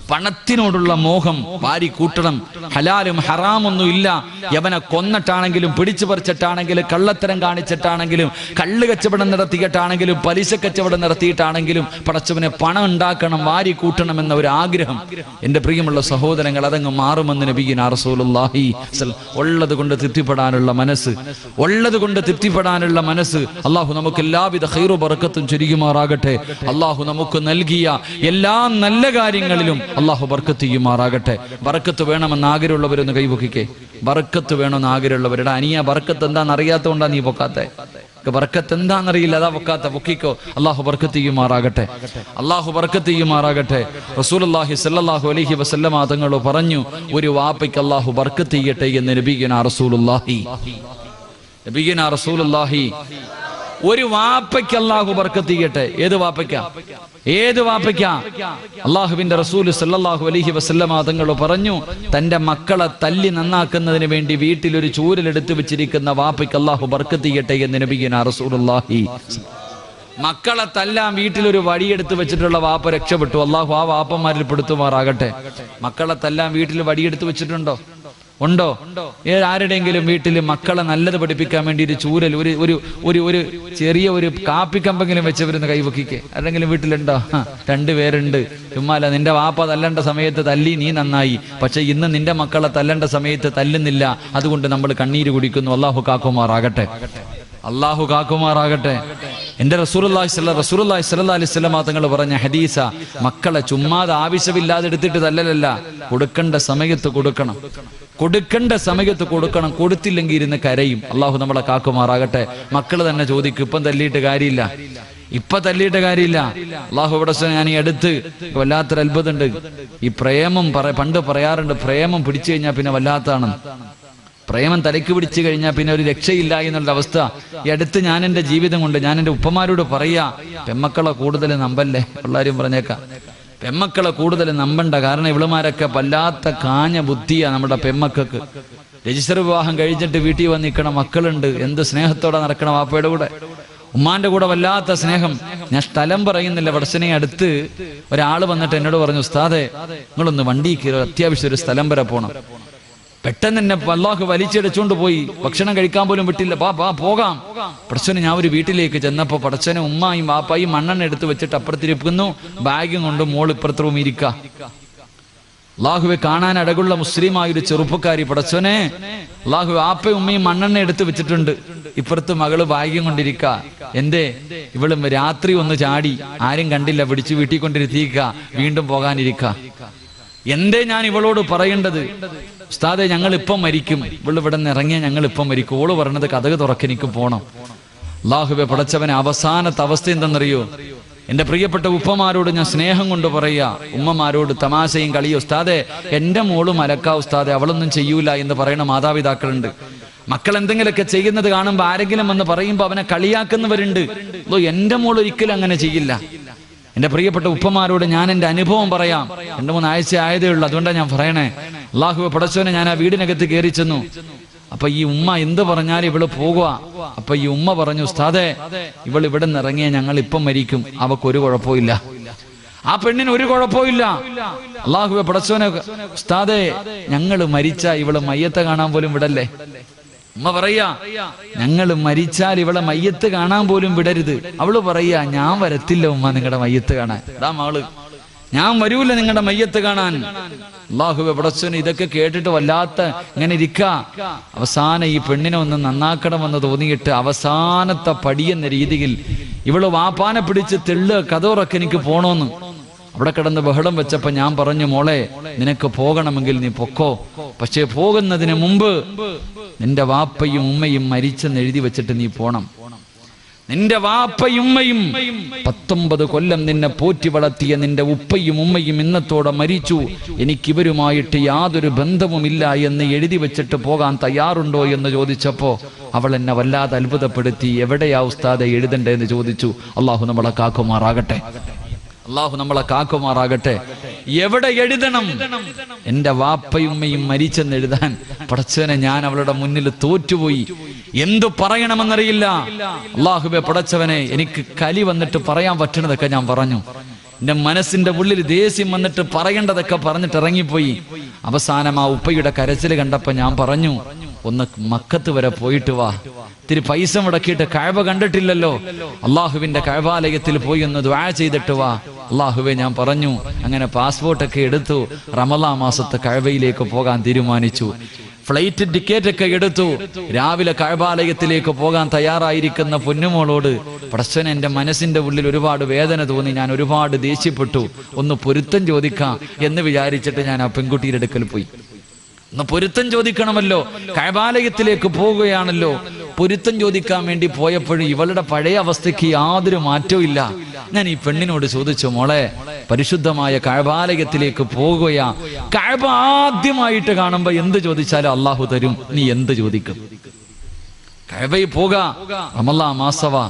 പണത്തിനോടുള്ള മോഹം വാരി കൂട്ടണം. ഹലാലും ഹറാമൊന്നും ഇല്ല. യവനെ കൊന്നിട്ടാണെങ്കിലും പിടിച്ചു പറിച്ചിട്ടാണെങ്കിലും കള്ളത്തരം കാണിച്ചിട്ടാണെങ്കിലും കള്ള് കച്ചവടം നടത്തിയിട്ടാണെങ്കിലും പലിശ കച്ചവടം നടത്തിയിട്ടാണെങ്കിലും പടച്ചവനെ പണം ഉണ്ടാക്കണം, വാരി കൂട്ടണം എന്ന ഒരു ആഗ്രഹം. എൻ്റെ പ്രിയമുള്ള സഹോദരങ്ങൾ, അതങ്ങ് മാറുമെന്ന് നബിയുനാ റസൂലുള്ളാഹി ഉള്ളത് കൊണ്ട് തൃപ്തിപ്പെടാനുള്ള മനസ്സ്, ഉള്ളത് കൊണ്ട് തൃപ്തിപ്പെടാനുള്ള മനസ്സ് അള്ളാഹു നമുക്ക് എല്ലാവിധ ഖൈറു ബർക്കത്തും ചൊരിയുമാറാകട്ടെ. അള്ളാഹു നമുക്ക് നൽകിയ എല്ലാ നല്ല കാര്യങ്ങളിലും അള്ളാഹു ബർക്കത്ത് ചെയ്യുമാറാകട്ടെ. ബർക്കത്ത് വേണമെന്ന് ആഗ്രഹമുള്ളവരൊന്ന് കൈപൊക്കിക്കേ. ബർക്കത്ത് വേണമെന്ന് ആഗ്രഹമുള്ളവരുടെ അനിയ ബർക്കത്ത് എന്താണെന്ന് അറിയാത്തതുകൊണ്ടാ നീ പൊക്കാത്തെ. ബർക്കത്ത് എന്താണെന്നറിയില്ല, അതാ പൊക്കാത്ത. പൊക്കിക്കോ. അള്ളാഹു ബർക്കത്ത് ചെയ്യുമാറാകട്ടെ. അള്ളാഹു ബർക്കത്ത് ചെയ്യുമാറാകട്ടെ. റസൂലുള്ളാഹി സ്വല്ലല്ലാഹു അലൈഹി വസല്ലമ തങ്ങൾ പറഞ്ഞു, ഒരു വാപ്പയ്ക്ക് അള്ളാഹു ബർക്കത്ത് ചെയ്യട്ടെ എന്ന് നബിയുനാ റസൂലുള്ളാഹി. നബിയുനാ റസൂലുള്ളാഹി ഒരു വാപ്പയ്ക്ക് അള്ളാഹു ബർക്കത്ത് ചെയ്യട്ടെ. ഏത് വാപ്പയ്ക്കാ? ഏത് വാപ്പയ്ക്കാ? അള്ളാഹുവിന്റെ റസൂൽ സല്ലല്ലാഹു അലൈഹി വസല്ലമ തങ്ങൾ പറഞ്ഞു, തന്റെ മക്കളെ തല്ലി നന്നാക്കുന്നതിന് വേണ്ടി വീട്ടിൽ ഒരു ചൂരലെടുത്ത് വെച്ചിരിക്കുന്ന വാപ്പയ്ക്ക് അള്ളാഹു ബർക്കത്ത് ചെയ്യട്ടെ എന്ന് നബിയുനാ റസൂലുള്ളാഹി. മക്കളെ തല്ലാൻ വീട്ടിലൊരു വടിയെടുത്ത് വെച്ചിട്ടുള്ള വാപ്പ രക്ഷപ്പെട്ടു. അള്ളാഹു ആ വാപ്പന്മാരിൽ പെടുത്തുമാറാകട്ടെ. മക്കളെ തല്ലാൻ വീട്ടിൽ വടിയെടുത്ത് വെച്ചിട്ടുണ്ടോ? ഉണ്ടോ? ആരുടെയെങ്കിലും വീട്ടിൽ മക്കളെ നല്ലത് പഠിപ്പിക്കാൻ വേണ്ടി ഒരു ചൂരൽ, ഒരു ചെറിയ ഒരു കാപ്പിക്കമ്പെങ്കിലും വെച്ചവരുന്ന് കൈവക്കിക്കേ. ആരെങ്കിലും വീട്ടിലുണ്ടോ? രണ്ടുപേരുണ്ട്. ചുമ്മാല നിന്റെ വാപ്പ തല്ലേണ്ട സമയത്ത് തല്ലി, നീ നന്നായി. പക്ഷെ ഇന്ന് നിന്റെ മക്കളെ തല്ലേണ്ട സമയത്ത് തല്ലുന്നില്ല. അതുകൊണ്ട് നമ്മൾ കണ്ണീര് കുടിക്കുന്നു. അള്ളാഹു കാക്കുമാറാകട്ടെ. അള്ളാഹു കാക്കുമാറാകട്ടെ. എന്റെ റസൂലുള്ളാഹി സ്വല്ലല്ലാഹു അലൈഹി വസല്ലം തങ്ങൾ പറഞ്ഞ ഹദീസ, മക്കളെ ചുമ്മാതെ ആവശ്യമില്ലാതെ എടുത്തിട്ട് തല്ലലല്ല, കൊടുക്കേണ്ട സമയത്ത് കൊടുക്കണം. കൊടുക്കേണ്ട സമയത്ത് കൊടുക്കണം. കൊടുത്തില്ലെങ്കിൽ ഇരുന്ന് കരയും. അള്ളാഹു നമ്മളെ കാക്കുമാറാകട്ടെ. മക്കൾ തന്നെ ചോദിക്കും, ഇപ്പം തല്ലിയിട്ട് കാര്യമില്ല, ഇപ്പൊ തല്ലിയിട്ട് കാര്യമില്ല. അള്ളാഹു ഇവിടെ ഞാൻ ഈ അടുത്ത് വല്ലാത്തൊരു അത്ഭുതമുണ്ട്. ഈ പ്രേമം പണ്ട് പറയാറുണ്ട്, പ്രേമം പിടിച്ചു കഴിഞ്ഞാൽ പിന്നെ വല്ലാത്താണ്. പ്രേമം തലയ്ക്ക് പിടിച്ചു കഴിഞ്ഞാൽ പിന്നെ ഒരു രക്ഷയില്ല എന്നുള്ള അവസ്ഥ. ഈ അടുത്ത് ഞാൻ എൻ്റെ ജീവിതം കൊണ്ട് ഞാൻ എൻ്റെ ഉപ്പമാരോട് പറയാ, പെമ്മക്കളെ കൂടുതൽ നമ്പല്ലേ. എല്ലാവരും പറഞ്ഞേക്കാം, പെമ്മക്കളെ കൂടുതൽ നമ്പണ്ട. കാരണം ഇവളുമാരൊക്കെ വല്ലാത്ത കാഞ്ഞ ബുദ്ധിയാ നമ്മുടെ പെമ്മക്കൾക്ക്. രജിസ്റ്റർ വിവാഹം കഴിച്ചിട്ട് വീട്ടിൽ വന്ന് നിൽക്കണം, മക്കളുണ്ട്, എന്ത് സ്നേഹത്തോടെ നടക്കണം വാപ്പയുടെ കൂടെ, ഉമ്മാന്റെ കൂടെ വല്ലാത്ത സ്നേഹം. ഞാൻ സ്ഥലം പറയുന്നില്ല. വടസനെ അടുത്ത് ഒരാൾ വന്നിട്ട് എന്നോട് പറഞ്ഞു, ഉസ്താദേ നിങ്ങളൊന്ന് വണ്ടി കയറി, അത്യാവശ്യം ഒരു സ്ഥലം വരെ പോകണം. പെട്ടെന്ന് തന്നെ അല്ലാഹു വലിച്ചെടുച്ചുകൊണ്ട് പോയി. ഭക്ഷണം കഴിക്കാൻ പോലും വിട്ടില്ല. പോകാം. പടച്ചോനെ ഞാൻ ഒരു വീട്ടിലേക്ക് ചെന്നപ്പോ പടച്ചോനെ ഉമ്മായും വാപ്പായും മണ്ണെണ്ണ എടുത്ത് വെച്ചിട്ട് അപ്പുറത്തിരിക്കുന്നു, ബാഗും കൊണ്ട് മോൾ ഇപ്പുറത്ത് റൂം ഇരിക്ക. അള്ളാഹുവെ കാണാൻ അടകുള്ള മുസ്ലിമായൊരു ചെറുപ്പക്കാരി. പടച്ചോനെ അള്ളാഹു വാപ്പയും ഉമ്മയും മണ്ണെണ്ണ എടുത്ത് വെച്ചിട്ടുണ്ട്, ഇപ്പുറത്ത് മകള് ബാഗ്യം കൊണ്ടിരിക്ക. എന്തേ? ഇവളും രാത്രി ഒന്ന് ചാടി, ആരും കണ്ടില്ല, പിടിച്ചു വീട്ടിൽ കൊണ്ടിരുത്തിക്ക, വീണ്ടും പോകാനിരിക്ക. എന്തേ ഞാൻ ഇവളോട് പറയേണ്ടത്? ഉസ്താദെ ഞങ്ങൾ ഇപ്പം മരിക്കും, ഇവള് ഇവിടെ നിന്ന് ഇറങ്ങിയ ഞങ്ങൾ ഇപ്പം മരിക്കും. ഓള് പറഞ്ഞത് കഥക് തുറക്കെനിക്ക് പോണം. അല്ലാഹുവേ പടച്ചവനെ, അവസാനത്തെ അവസ്ഥ എന്തെന്നറിയോ? എന്റെ പ്രിയപ്പെട്ട ഉപ്പമാരോട് ഞാൻ സ്നേഹം കൊണ്ട് പറയാ, ഉമ്മമാരോട് തമാശയും കളിയോ, ഉസ്താദെ എന്റെ മോള് മലക്കാ ഉസ്താദെ, അവളൊന്നും ചെയ്യൂല എന്ന് പറയുന്ന മാതാപിതാക്കളുണ്ട്. മക്കൾ എന്തെങ്കിലുമൊക്കെ ചെയ്യുന്നത് കാണുമ്പോൾ ആരെങ്കിലും വന്ന് പറയുമ്പോൾ അവനെ കളിയാക്കുന്നവരുണ്ട്. എന്റെ മോൾ ഒരിക്കലും അങ്ങനെ ചെയ്യില്ല. എന്റെ പ്രിയപ്പെട്ട ഉപ്പമാരോട് ഞാൻ എൻ്റെ അനുഭവം പറയാം. 2-3 ആഴ്ച ആയതേ ഉള്ളൂ, അതുകൊണ്ടാണ് ഞാൻ പറയണേ. അല്ലാഹുവേ പടച്ചോനെ, ഞാൻ ആ വീടിനകത്ത് കയറി ചെന്നു. അപ്പൊ ഈ ഉമ്മ എന്ത് പറഞ്ഞാലും ഇവള് പോകുക. അപ്പൊ ഈ ഉമ്മ പറഞ്ഞു, ഉസ്താദെ ഇവൾ ഇവിടെ നിന്ന് ഇറങ്ങിയ ഞങ്ങൾ ഇപ്പം മരിക്കും, അവക്കൊരു കുഴപ്പമില്ല, ആ പെണ്ണിന് ഒരു കുഴപ്പമില്ല. അല്ലാഹുവേ പടച്ചോനെ, ഉസ്താദെ ഞങ്ങൾ മരിച്ച ഇവള് മയ്യത്ത് കാണാൻ പോലും വിടല്ലേ. ഉമ്മ പറയാ, ഞങ്ങൾ മരിച്ചാൽ ഇവളെ മയ്യത്ത് കാണാൻ പോലും വിടരുത്. അവള് പറയാ, ഞാൻ വരത്തില്ല ഉമ്മ നിങ്ങളുടെ മയ്യത്ത് കാണാൻ. അതാ മകള്, ഞാൻ വരൂല നിങ്ങളുടെ മയ്യത്ത് കാണാൻ. അല്ലാഹുവേ പടച്ചോനെ, ഇതൊക്കെ കേട്ടിട്ട് വല്ലാത്ത ഇങ്ങനെ ഇരിക്ക. അവസാനം ഈ പെണ്ണിനെ ഒന്ന് നന്നാക്കണമെന്ന് തോന്നിയിട്ട് അവസാനത്തെ പടിയെന്ന രീതിയിൽ ഇവള് വാപ്പാനെ പിടിച്ച് തെള്ളുക, കഥോറൊക്കെ എനിക്ക് പോണോന്ന്. അവിടെ കിടന്ന് ബഹളം വെച്ചപ്പോ ഞാൻ പറഞ്ഞു, മോളെ നിനക്ക് പോകണമെങ്കിൽ നീ പൊക്കോ, പക്ഷേ പോകുന്നതിന് മുമ്പ് നിന്റെ വാപ്പയും ഉമ്മയും മരിച്ചെന്ന് എഴുതി വെച്ചിട്ട് നീ പോണം. നിന്റെ വാപ്പയും ഉമ്മയും 19 കൊല്ലം നിന്നെ പോറ്റി വളർത്തിയ നിന്റെ ഉപ്പയും ഉമ്മയും ഇന്നത്തോടെ മരിച്ചു, എനിക്കിവരുമായിട്ട് യാതൊരു ബന്ധവുമില്ല എന്ന് എഴുതി വെച്ചിട്ട് പോകാൻ തയ്യാറുണ്ടോ എന്ന് ചോദിച്ചപ്പോ അവൾ എന്നെ വല്ലാതെ അത്ഭുതപ്പെടുത്തി. എവിടെയാ ഉസ്താദെ എഴുതണ്ടേ എന്ന് ചോദിച്ചു. അള്ളാഹു നമ്മളെ കാക്കുമാറാകട്ടെ. അള്ളാഹു നമ്മളെ കാക്കുമാറാകട്ടെ. എവിടെ എഴുതണം? എന്റെ വാപ്പയുമ്മയും മരിച്ചെന്ന് എഴുതാൻ പടച്ചവനെ ഞാൻ അവളുടെ മുന്നിൽ തോറ്റുപോയി. എന്തു പറയണമെന്നറിയില്ല. അല്ലാഹുവേ പടച്ചവനെ, എനിക്ക് കലി വന്നിട്ട് പറയാൻ പറ്റുന്നതൊക്കെ ഞാൻ പറഞ്ഞു. എൻ്റെ മനസ്സിന്റെ ഉള്ളിൽ ദേഷ്യം വന്നിട്ട് പറയേണ്ടതൊക്കെ പറഞ്ഞിട്ട് ഇറങ്ങിപ്പോയി. അവസാനം ആ ഉപ്പയുടെ കരച്ചിൽ കണ്ടപ്പോൾ ഞാൻ പറഞ്ഞു, ഒന്ന് മക്കത്ത് വരെ പോയിട്ട് വാ, ഇത്തിരി പൈസ മുടക്കിയിട്ട് കഅബ കണ്ടിട്ടില്ലല്ലോ, അള്ളാഹുവിന്റെ കഅബാലയത്തിൽ പോയി ഒന്ന് ദുആ ചെയ്തിട്ട് വാ. അള്ളാഹുവേ ഞാൻ പറഞ്ഞു. അങ്ങനെ പാസ്പോർട്ടൊക്കെ എടുത്തു, റമളാൻ മാസത്തെ കഅബയിലേക്ക് പോകാൻ തീരുമാനിച്ചു. ഫ്ലൈറ്റ് ടിക്കറ്റ് ഒക്കെ എടുത്തു. രാവിലെ കഅബാലയത്തിലേക്ക് പോകാൻ തയ്യാറായിരിക്കുന്ന പൊന്നുമോളോട് പടച്ചവനെ എൻ്റെ മനസ്സിന്റെ ഉള്ളിൽ ഒരുപാട് വേദന തോന്നി, ഞാൻ ഒരുപാട് ദേഷ്യപ്പെട്ടു, ഒന്ന് പൊരുത്തം ചോദിക്കാം എന്ന് വിചാരിച്ചിട്ട് ഞാൻ ആ പെൺകുട്ടിയുടെ അടുക്കൽ പോയി. ഒന്ന് പൊരുത്തം ചോദിക്കണമല്ലോ, കഅബാലയത്തിലേക്ക് പോവുകയാണല്ലോ. പൊരുത്തം ചോദിക്കാൻ വേണ്ടി പോയപ്പോഴും ഇവളുടെ പഴയ അവസ്ഥയ്ക്ക് യാതൊരു മാറ്റവും ഇല്ല. ഞാൻ ഈ പെണ്ണിനോട് ചോദിച്ചു, മോളെ പരിശുദ്ധമായ കഅബാലയത്തിലേക്ക് പോകുകയാ, കഅബ ആദ്യമായിട്ട് കാണുമ്പോ എന്ത് ചോദിച്ചാലും അള്ളാഹു തരും, നീ എന്ത് ചോദിക്കും? കഅബയിൽ പോകാ, റമളാൻ മാസവാ,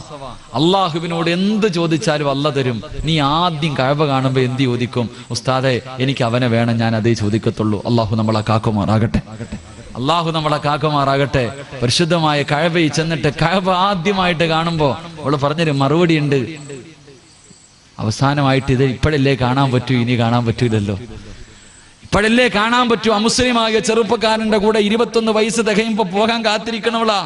അള്ളാഹുവിനോട് എന്ത് ചോദിച്ചാലും അല്ലാഹു തരും. നീ ആദ്യം കഅബ കാണുമ്പോ എന്ത് ചോദിക്കും? ഉസ്താദെ എനിക്ക് അവനെ വേണം, ഞാൻ അതേ ചോദിക്കത്തുള്ളൂ. അള്ളാഹു നമ്മളെ കാക്കുമാറാകട്ടെ, അള്ളാഹു നമ്മളെ കാക്കുമാറാകട്ടെ. പരിശുദ്ധമായ കഅബയിൽ ചെന്നിട്ട് കഅബ ആദ്യമായിട്ട് കാണുമ്പോ അവള് പറഞ്ഞൊരു മറുപടി ഉണ്ട്, അവസാനമായിട്ട് ഇത് ഇപ്പോഴല്ലേ കാണാൻ പറ്റൂ, ഇനി കാണാൻ പറ്റൂലല്ലോ, ഇപ്പോഴല്ലേ കാണാൻ പറ്റൂ. അമുസ്ലിമായ ചെറുപ്പക്കാരന്റെ കൂടെ 21 വയസ്സ് തികയുമ്പോ പോകാൻ കാത്തിരിക്കണവളാ.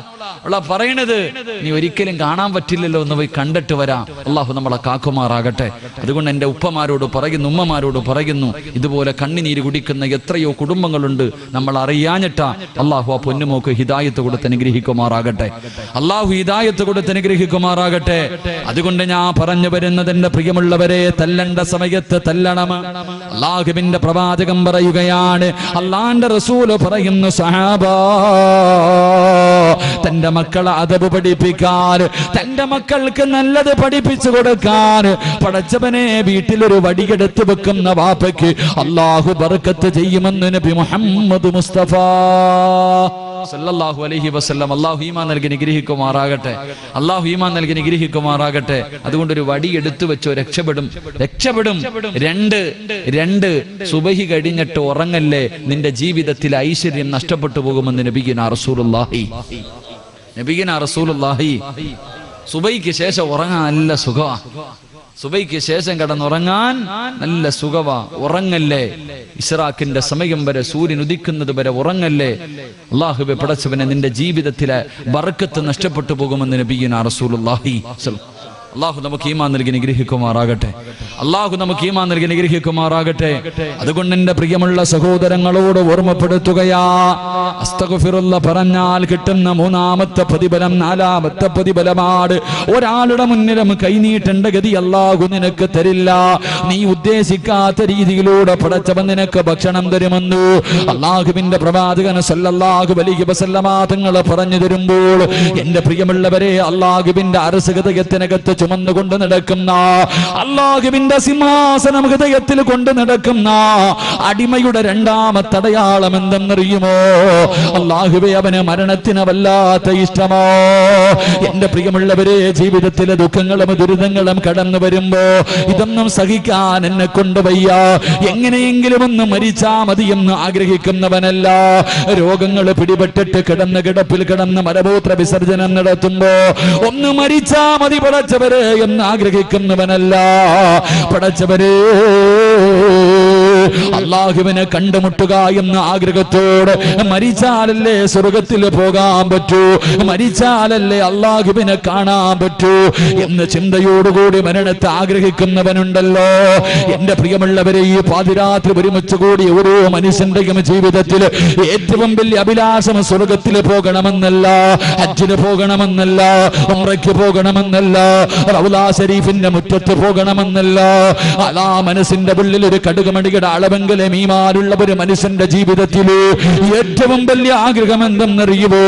അവളാ പറയണത്, നീ ഒരിക്കലും കാണാൻ പറ്റില്ലല്ലോ, ഒന്ന് പോയി കണ്ടിട്ട് വരാം. അള്ളാഹു നമ്മളെ കാക്കുമാറാകട്ടെ. അതുകൊണ്ട് എൻ്റെ ഉപ്പമാരോട് പറയുന്നു, ഉമ്മമാരോട് പറയുന്നു, ഇതുപോലെ കണ്ണിനീര് കുടിക്കുന്ന എത്രയോ കുടുംബങ്ങളുണ്ട്, നമ്മൾ അറിയാഞ്ഞിട്ടാ. അള്ളാഹു ആ പൊന്നുമോക്ക് ഹിദായത്ത് കൊടുത്ത് അനുഗ്രഹിക്കുമാറാകട്ടെ, അള്ളാഹു ഹിദായത്ത് കൊടുത്ത് അനുഗ്രഹിക്കുമാറാകട്ടെ. അതുകൊണ്ട് ഞാൻ പറഞ്ഞു വരുന്നത്, എൻ്റെ പ്രിയമുള്ളവരെ, തല്ലണ്ട സമയത്ത് തല്ലണം. അള്ളാഹുവിന്റെ പ്രവാചകം പറയുകയാണ്, അള്ളാന്റെ റസൂല് പറയുന്നു, സഹാബ തന്റെ മക്കളെ അദബ് പഠിപ്പിക്കാൻ, തന്റെ മക്കൾക്ക് നല്ലത് പഠിപ്പിച്ചു കൊടുക്കാൻ പടച്ചവനെ വീട്ടിലൊരു വടിയെടുത്ത് വെക്കുന്ന വാപ്പയ്ക്ക് അള്ളാഹു ബർക്കത്ത് ചെയ്യുമെന്ന് നബി മുഹമ്മദ് മുസ്തഫ സല്ലല്ലാഹു അലൈഹി വസല്ലം. അള്ളാഹു ഈമാൻ നൽകി നിഗ്രഹിക്കുമാറാകട്ടെ, അള്ളാഹു ഈമാൻ നൽകി നിഗ്രഹിക്കുമാറാകട്ടെ. അതുകൊണ്ട് ഒരു വടി എടുത്തു വെച്ചോ, രക്ഷപ്പെടും, രക്ഷപ്പെടും. രണ്ട് സുബഹി കഴിഞ്ഞിട്ട് ഉറങ്ങല്ലേ, നിന്റെ ജീവിതത്തിൽ ഐശ്വര്യം നഷ്ടപ്പെട്ടു പോകുമെന്ന് നബിയുനാ റസൂലുള്ളാഹി. സുബഹിക്ക് ശേഷം ഉറങ്ങാൻ നല്ല സുഖമാ, സുബഹിക്ക് ശേഷം കിടന്നുറങ്ങാൻ നല്ല സുഖവാ. ഉറങ്ങല്ലേ, ഇസ്റാഖിന്റെ സമയം വരെ, സൂര്യൻ ഉദിക്കുന്നത് വരെ ഉറങ്ങല്ലേ. അല്ലാഹുവേ പടച്ചവനെ, നിന്റെ ജീവിതത്തിലെ ബർക്കത്ത് നഷ്ടപ്പെട്ടു പോകുമെന്ന് നബിയുനാ റസൂലുള്ളാഹി. അള്ളാഹു നമുക്ക് ഈമാൻ നൽകി നിഗ്രഹിക്കുമാറാകട്ടെ, അള്ളാഹു നമുക്ക് ഈമാൻ നൽകി നിഗ്രഹിക്കുമാറാകട്ടെ. അതുകൊണ്ട് എന്റെ പ്രിയമുള്ള സഹോദരങ്ങളോട് ഓർമ്മപ്പെടുത്തുകയാ, അസ്തഗ്ഫിറുല്ലാ പറഞ്ഞാൽ കിട്ടുന്ന 3ാമത്തെ പ്രതിഫലം 4ാമത്തെ പ്രതിഫലമാണ്. ഒരാളുടെ മുന്നിലും കൈനീട്ടേണ്ട ഗതി അള്ളാഹു നിനക്ക് തരില്ല. നീ ഉദ്ദേശിക്കാത്ത രീതിയിലൂടെ പടച്ചവൻ നിനക്ക് ഭക്ഷണം തരുമെന്നു അള്ളാഹുവിന്റെ പ്രവാചകൻ സല്ലല്ലാഹു അലൈഹി വസല്ലമ തങ്ങൾ പറഞ്ഞു തരുമ്പോൾ, എന്റെ പ്രിയമുള്ളവരെ, അള്ളാഹുവിന്റെ അർശഹൃദയത്തിനകത്ത് ചുമന്നുകൊണ്ട് നടക്കുന്ന, അല്ലാഹുവിന്റെ സിംഹാസനം ഹൃദയത്തിൽ കൊണ്ട് നടക്കുന്ന അടിമയുടെ 2ാമത്തെ അടയാളം എന്തെന്നറിയുമോ? അല്ലാഹുവേ, അവന് മരണത്തിന് വല്ലാത്ത ഇഷ്ടമോ? എന്റെ പ്രിയമുള്ളവരെ, ജീവിതത്തിലെ ദുഃഖങ്ങളും ദുരിതങ്ങളും കടന്നു വരുമ്പോ ഇതൊന്നും സഹിക്കാൻ എന്നെ കൊണ്ട് വയ്യ, എങ്ങനെയെങ്കിലും ഒന്ന് മരിച്ചാ മതിയെന്ന് ആഗ്രഹിക്കുന്നവനല്ല. രോഗങ്ങൾ പിടിപെട്ടിട്ട് കിടന്ന് കിടപ്പിൽ കിടന്ന് മലമൂത്ര വിസർജനം നടത്തുമ്പോ ഒന്ന് മരിച്ചാ മതി പടച്ചവരെ എന്ന് ആഗ്രഹിക്കുന്നവനല്ല. പടച്ചവരെ, അള്ളാഹുവിനെ കണ്ടുമുട്ടുക എന്ന ആഗ്രഹത്തോടെ മരിച്ചാലല്ലേ സ്വർഗത്തിൽ പോകാൻ പറ്റൂ, മരിച്ചാലല്ലേ അള്ളാഹുവിനെ കാണാൻ പറ്റൂ എന്ന ചിന്തയോടുകൂടി മരണത്തെ ആഗ്രഹിക്കുന്നവനുണ്ടല്ലോ. എന്റെ പ്രിയമുള്ളവരെ, ഈ പാതിരാത്രി ഒരുമിച്ച് കൂടി ഓരോ മനുഷ്യന്റെയും ജീവിതത്തിൽ ഏറ്റവും വലിയ അഭിലാഷം സ്വർഗത്തിൽ പോകണമെന്നല്ല, ഹജ്ജിന് പോകണമെന്നല്ല, ഉംറയ്ക്ക് പോകണമെന്നല്ല, റൗളാ ശരീഫിന്റെ മുറ്റത്ത് പോകണമെന്നല്ല. അതാ മനസ്സിന്റെ ഉള്ളിൽ ഒരു കടുകുമണിയുടെ അളവെങ്കിലും ഈമാനുള്ള ഒരു മനുഷ്യന്റെ ജീവിതത്തിൽ ഏറ്റവും വലിയ ആഗ്രഹം എന്തെന്നറിയുമോ?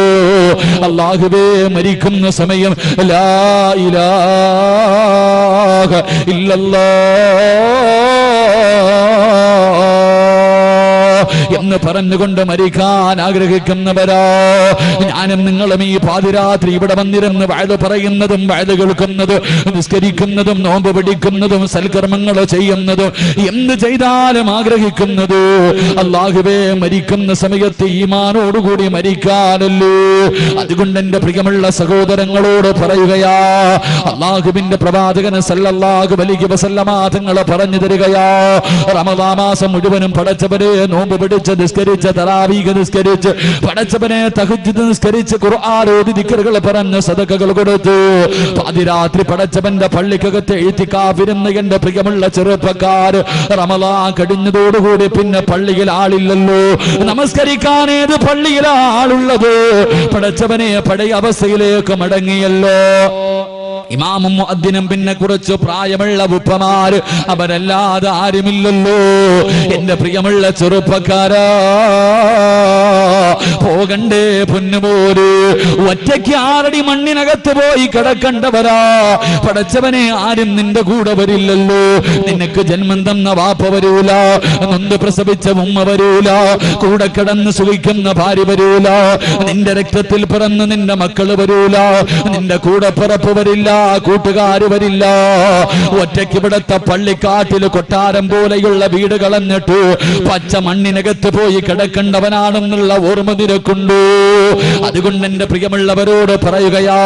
അല്ലാഹുവേ, മരിക്കുന്ന സമയം ലാ ഇലാഹ ഇല്ലല്ലാഹ് എന്ന എന്ന് പറഞ്ഞുകൊണ്ട് മരിക്കാൻ ആഗ്രഹിക്കുന്നവരോ? ഞാനും നിങ്ങളും ഈ പാതിരാത്രി ഇവിടെ വന്നിരുന്ന് വഅദ് പറയുന്നതും വഅദ് കേൾക്കുന്നതും നിസ്കരിക്കുന്നതും നോമ്പ് പിടിക്കുന്നതും സൽക്കർമ്മങ്ങൾ ചെയ്യുന്നതും എന്ത് ചെയ്താലും ആഗ്രഹിക്കുന്നത് അല്ലാഹുവേ മരിക്കുന്ന സമയത്ത് ഈമാനോടുകൂടി മരിക്കാനല്ലോ. അതുകൊണ്ട് എന്റെ പ്രിയമുള്ള സഹോദരങ്ങളോട് പറയുകയാ, അല്ലാഹുവിന്റെ പ്രവാചകൻ സല്ലല്ലാഹു അലൈഹി വസല്ലമ തങ്ങൾ പറഞ്ഞു തരികയാ, റമദാൻ മാസം മുഴുവനും പടച്ചവനെ നോമ്പ് പിടിച്ച് നിസ്കരിച്ച് തറാവീഹ് നിസ്കരിച്ച് പടച്ചവനെ തഹജ്ജുദ് നിസ്കരിച്ച് ഖുർആൻ ഓതി ദിക്റുകൾ പറഞ്ഞ് സദഖകൾ കൊടുത്തു പാതിരാത്രി പടച്ചവന്റെ പള്ളിക്കകത്ത് ഇഅ്തികാഫിരുന്ന എന്റെ പ്രിയമുള്ള ചെറുപ്പക്കാർ, റമദാൻ കഴിഞ്ഞതോടുകൂടി പിന്നെ പള്ളിയിൽ ആളില്ലല്ലോ. നമസ്കരിക്കാൻ ഏത് പള്ളിയിലാ ആളുള്ളത്? പടച്ചവനെ പഴയ അവസ്ഥയിലേക്ക് മടങ്ങിയല്ലോ. ഇമാമും മുഅദ്ദിനും പിന്നെ കുറച്ച് പ്രായമുള്ള ഉപ്പമാര്, അവരല്ലാതെ ആരുമില്ലല്ലോ. എന്റെ പ്രിയമുള്ള ചെറുപ്പക്കാരാ, പോകണ്ടേ പൊന്നുപോര്? ഒറ്റയ്ക്ക് ആറടി മണ്ണിനകത്ത് പോയി കിടക്കണ്ടവരാ. പടച്ചവനെ ആരും നിന്റെ കൂടെ വരില്ലല്ലോ. നിനക്ക് ജന്മം തന്ന വാപ്പ വരൂല, നൊന്ത് പ്രസവിച്ച ഉമ്മ വരൂല, കൂടെ കിടന്ന് സുഖിക്കുന്ന ഭാര്യ വരൂല, നിന്റെ രക്തത്തിൽ പിറന്ന് നിന്റെ മക്കള് വരൂല, നിന്റെ കൂടെ പിറപ്പ് വരില്ല, കൂട്ടുകാര് വരില്ല. ഒറ്റയ്ക്ക് ഇവിടത്തെ പള്ളിക്കാട്ടില് കൊട്ടാരം പോലെയുള്ള വീട് കളഞ്ഞിട്ട് പച്ച മണ്ണിനകത്ത് പോയി കിടക്കേണ്ടവനാണെന്നുള്ള ഓർമ്മ നിനക്കുണ്ടോ? അതുകൊണ്ട് എന്റെ പ്രിയമുള്ളവരോട് പറയുകയാ,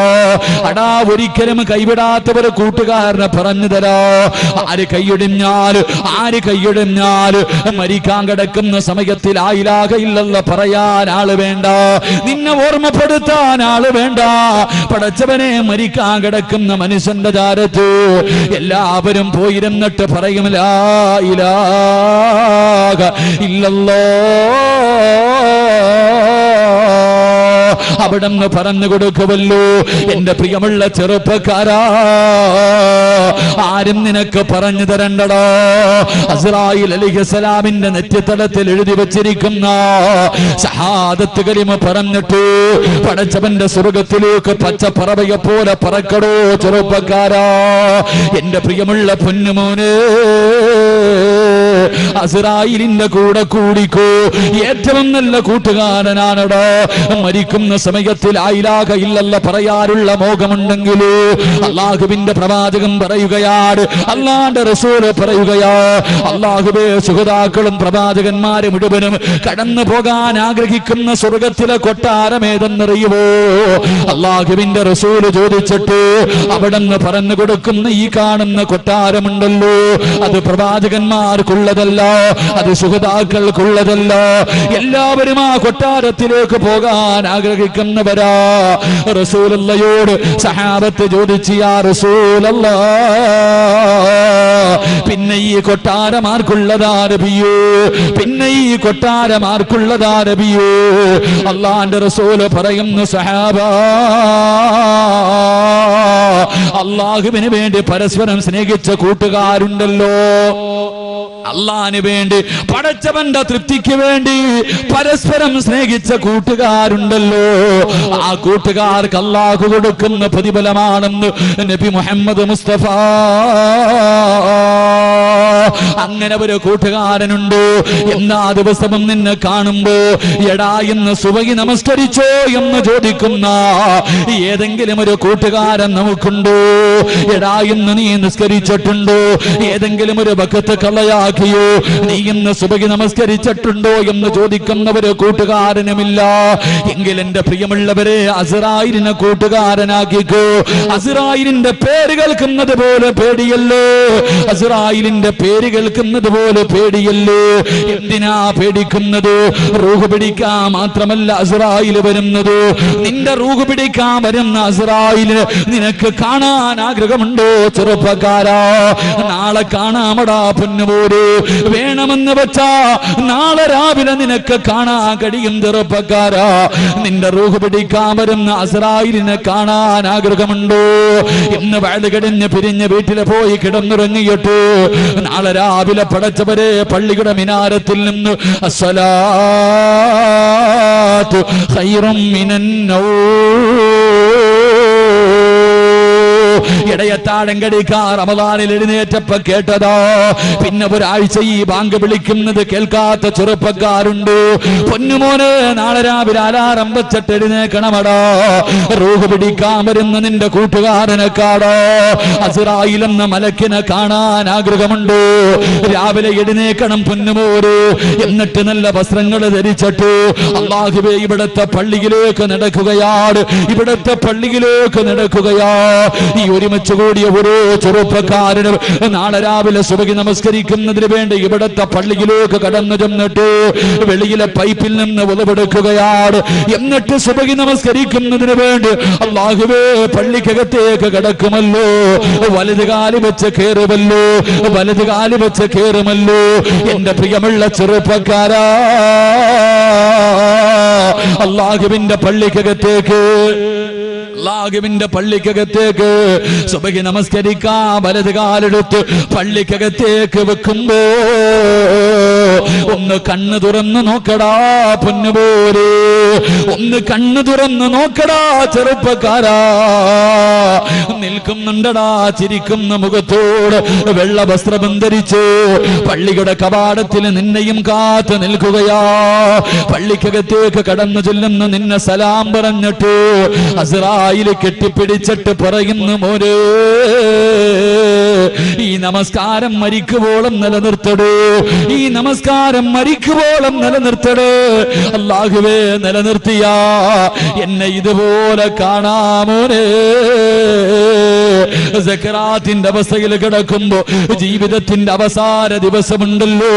അടാ ഒരിക്കലും കൈവിടാത്തവര് കൂട്ടുകാരനെ പറഞ്ഞു തരാ. ആര് കൈയൊടിഞ്ഞാല് മരിക്കാൻ കിടക്കുന്ന സമയത്തിൽ ആ ഇലാഹ ഇല്ലല്ലാഹ് പറയാൻ ആള് വേണ്ട, നിന്നെ ഓർമ്മപ്പെടുത്താൻ ആള് വേണ്ട. പടച്ചവനെ മരിക്കാൻ കിടക്കുന്ന മനുഷ്യന്റെ ചാരത്ത് എല്ലാവരും പോയിരുന്നിട്ട് പറയും ലാ ഇലാഹ ഇല്ലല്ലാഹ്, അവിടെന്ന് പറഞ്ഞു കൊടുക്കുമല്ലോ. എന്റെ പ്രിയമുള്ള ചെറുപ്പക്കാരാ, ആരും നിനക്ക് പറഞ്ഞു തരണ്ടടാ. അസ്റായീൽ അലൈഹിസ്സലാമിന്റെ നെറ്റിത്തടത്തിൽ എഴുതി വച്ചിരിക്കുന്ന ശഹാദത്ത് കലിമ പറഞ്ഞിട്ട് പടച്ചവന്റെ സ്വർഗത്തിലേക്ക് പച്ചപ്പറവയെ പോലെ പറക്കടോ ചെറുപ്പക്കാരാ. എന്റെ പ്രിയമുള്ള പൊന്നുമോനെ, അസ്റായീലിന്റെ കൂടെ കൂടിക്കോ. ഏറ്റവും നല്ല കൂട്ടുകാരനാണടോ. മരിക്കുന്ന സമയത്തിൽ ലാ ഇലാഹ ഇല്ലല്ലാഹ് പറയാനുള്ള മോഹമുണ്ടെങ്കിൽ അല്ലാഹുവിന്റെ പ്രവാചകൻ പറയുകയാണ്, അല്ലാഹുവിന്റെ റസൂൽ പറയുകയാ, അല്ലാഹുവേ ശുഹദാക്കളും പ്രവാചകന്മാരും മുഴുവനും കടന്നു പോകാൻ ആഗ്രഹിക്കുന്ന സ്വർഗത്തിലെ കൊട്ടാരം ഏതെന്നറിയുമോ? അല്ലാഹുവിന്റെ റസൂൽ ചോദിച്ചിട്ട് അവിടെന്ന് പറഞ്ഞു കൊടുക്കുന്ന ഈ കാണുന്ന കൊട്ടാരമുണ്ടല്ലോ, അത് പ്രവാചകന്മാർക്കുള്ളതല്ല, അത് ശുഹദാക്കൾക്കുള്ളതല്ല. എല്ലാവരും ആ കൊട്ടാരത്തിലേക്ക് പോകാൻ ആഗ്രഹിക്കുന്നവരാ. റസൂലുള്ളാഹിയോട് സഹാബത്ത് ചോദിച്ചു, യാ റസൂലല്ലാഹ്, പിന്നെ ഈ കൊട്ടാരമാർക്കുള്ളതാ നബിയേ? പിന്നെ ഈ കൊട്ടാരമാർക്കുള്ളതാ നബിയേ? അല്ലാഹുവിന്റെ റസൂൽ പറയുന്നു, സഹാബാ, അല്ലാഹുവിന് വേണ്ടി പരസ്പരം സ്നേഹിച്ച കൂട്ടുകാരുണ്ടല്ലോ, അല്ലാഹുവിന് വേണ്ടി പടച്ചവന്റെ തൃപ്തിക്ക് വേണ്ടി പരസ്പരം സ്നേഹിച്ച കൂട്ടുകാരുണ്ടല്ലോ, ആ കൂട്ടുകാർക്ക് അല്ലാഹു കൊടുക്കുന്ന പ്രതിഫലമാണെന്ന് നബി മുഹമ്മദ് മുസ്തഫ. അങ്ങനെ ഒരു കൂട്ടുകാരനുണ്ട്. എല്ലാ ദിവസവും നിന്നെ കാണുമ്പോ എടാ ഇന്ന് സുബഹി നമസ്കരിച്ചോ എന്ന് ചോദിക്കുന്ന ഏതെങ്കിലും ഒരു കൂട്ടുകാരൻ നമുക്കുണ്ടോ? എടാ ഇന്ന് നീ നിസ്കരിച്ചിട്ടുണ്ടോ? ഏതെങ്കിലും ഒരു വഖത്ത് കളയാക്കിയോ? നീ ഇന്ന് സുബഹി നമസ്കരിച്ചിട്ടുണ്ടോ എന്ന് ചോദിക്കുന്ന ഒരു കൂട്ടുകാരനുമില്ല. എങ്കിൽ എന്റെ പ്രിയമുള്ളവരെ, അസ്റായീലിനെ കൂട്ടുകാരനാക്കിക്കോ. അസ്റായീലിന്റെ പേര് കേൾക്കുന്നത് പോലെ പേടിയല്ലോ, അസ്റായീലിന്റെ പേര് കേൾക്കുന്നത് പോലെ പേടിയല്ലോ. എന്തിനാ പേടിക്കുന്നത്? റൂഹ് പിടിക്കാൻ മാത്രമല്ല അസ്റായീൽ വരുന്നത്. നിന്റെ റൂഹ് പിടിക്കാൻ വരുന്ന അസ്റായീലിനെ നിനക്ക് കാണാൻ ആഗ്രഹമുണ്ടോ ചെറുപ്പക്കാരാ? നാളെ കാണാമടാ പൊന്നുപോര്. വേണമെന്ന് വെച്ചാ നാളെ രാവിലെ നിനക്ക് കാണാൻ കഴിയും ചെറുപ്പക്കാരാ. നിന്റെ റൂഹ് പിടിക്കാൻ വരുന്ന അസ്റായീലിനെ കാണാൻ ആഗ്രഹമുണ്ടോ? ഇന്ന് വഅദ് കഴിഞ്ഞ് പിരിഞ്ഞ് വീട്ടിൽ പോയി കിടന്നുറങ്ങിയിട്ട് നാളെ രാവിലെ പടച്ചവരെ പള്ളിയുടെ മിനാരത്തിൽ നിന്ന് അസ്സലാത്തു ഖൈറും മിനൻ നൗം, ഇടയത്താഴം കഴിക്കാൻ റമദാനിൽ എഴുന്നേറ്റപ്പോ കേട്ടതാ. പിന്നെ ഒരാഴ്ച ഈ ബാങ്ക് വിളിക്കുന്നത് കേൾക്കാത്ത ചെറുപ്പക്കാരുണ്ട്. പൊന്നുമോനെ, നാളെ രാവിലെ അലാറം വെച്ചിട്ട് എഴുന്നേക്കണമടാ. റൂഹ് പിടിക്കാൻ വരുന്ന നിന്റെ കൂട്ടുകാരനെ കാണാ. അസ്റായിൽ എന്ന മലക്കിനെ കാണാൻ ആഗ്രഹമുണ്ട്. രാവിലെ എഴുന്നേക്കണം പൊന്നുമോര്. എന്നിട്ട് നല്ല വസ്ത്രങ്ങൾ ധരിച്ചിട്ട് അല്ലാഹുവേ ഇവിടത്തെ പള്ളിയിലേക്ക് നടക്കുകയാണ്, ഇവിടത്തെ പള്ളിയിലേക്ക് നടക്കുകയാ. ഈ ഒരുമിച്ച് കൂടിയ ഓരോ ചെറുപ്പക്കാരനും നാളെ രാവിലെ സുബഹി നമസ്കരിക്കുന്നതിന് വേണ്ടി ഇവിടത്തെ പള്ളിയിലേക്ക് കടന്നു ചെന്നിട്ട് വെളിയിലെ പൈപ്പിൽ നിന്ന് ഉളവെടുക്കുകയാണ്. എന്നിട്ട് സുബഹി നമസ്കരിക്കുന്നതിന് വേണ്ടി അല്ലാഹുവേ പള്ളിക്കകത്തേക്ക് കടക്കുമല്ലോ. വലത് കാല് വെച്ച് കയറുമല്ലോ, വലത് കാല് വെച്ച് കയറുമല്ലോ. എന്റെ പ്രിയമുള്ള ചെറുപ്പക്കാരാ, അല്ലാഹുവിന്റെ പള്ളിക്കകത്തേക്ക്, അല്ലാഹുവിന്റെ പള്ളിക്കകത്തേക്ക് സുബഹി നമസ്കരിക്കാൻ വലത് കാലെടുത്ത് പള്ളിക്കകത്തേക്ക് വെക്കുമ്പോ ഒന്ന് കണ്ണ് തുറന്ന് നോക്കടാ പൊന്നുപോരെ, ഒന്ന് കണ്ണ് തുറന്ന് നോക്കടാ ചെറുപ്പക്കാരാ. നിൽക്കുന്നുണ്ടടാ ചിരിക്കുന്ന മുഖത്തോട് വെള്ള വസ്ത്രം ധരിച്ചു പള്ളിയുടെ കവാടത്തിൽ നിന്നെയും കാത്ത് നിൽക്കുകയാ. പള്ളിക്കകത്തേക്ക് കടന്നു ചെല്ലുന്ന നിന്നെ സലാം പറഞ്ഞിട്ട് അസ്റായിൽ കെട്ടിപ്പിടിച്ചിട്ട് പറയുന്നു, മോനെ ഈ നമസ്കാരം മരിക്കുവോളം നിലനിർത്തടേ, ഈ നമസ്കാരം മരിക്കുവോളം നിലനിർത്തടേ. അല്ലാഹുവേ നിലനിർത്തിയാ എന്നെ ഇതുപോലെ കാണാമോനെ. സക്കറാത്തിന്റെ അവസ്ഥയിൽ കിടക്കുമ്പോ ജീവിതത്തിന്റെ അവസാന ദിവസമുണ്ടല്ലോ,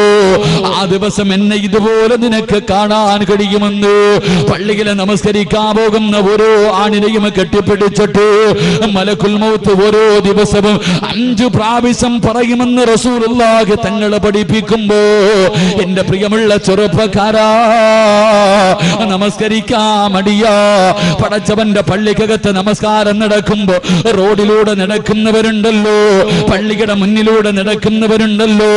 ആ ദിവസം എന്നെ ഇതുപോലെ നിനക്ക് കാണാൻ കഴിയുമെന്ന് പള്ളിയിലെ നമസ്കരിക്കാൻ പോകുന്ന ഓരോ ആണിനെയും കെട്ടിപ്പിടിച്ചിട്ട് മലക്കുൽ മൗത്ത് ഓരോ ദിവസവും 5 പ്രാവശ്യം പറയുമെന്ന് റസൂലുള്ളാഹി തങ്ങളെ പഠിപ്പിക്കുമ്പോ എന്റെ പ്രിയമുള്ള ചെറുപ്പക്കാരാ, നമസ്കരിക്കാൻ മടിയാ. പടച്ചവന്റെ പള്ളിക്കകത്ത് നമസ്കാരം നടക്കുമ്പോ റോഡിലൂടെ നടക്കുന്നവരുണ്ടല്ലോ, പള്ളിയുടെ മുന്നിലൂടെ നടക്കുന്നവരുണ്ടല്ലോ,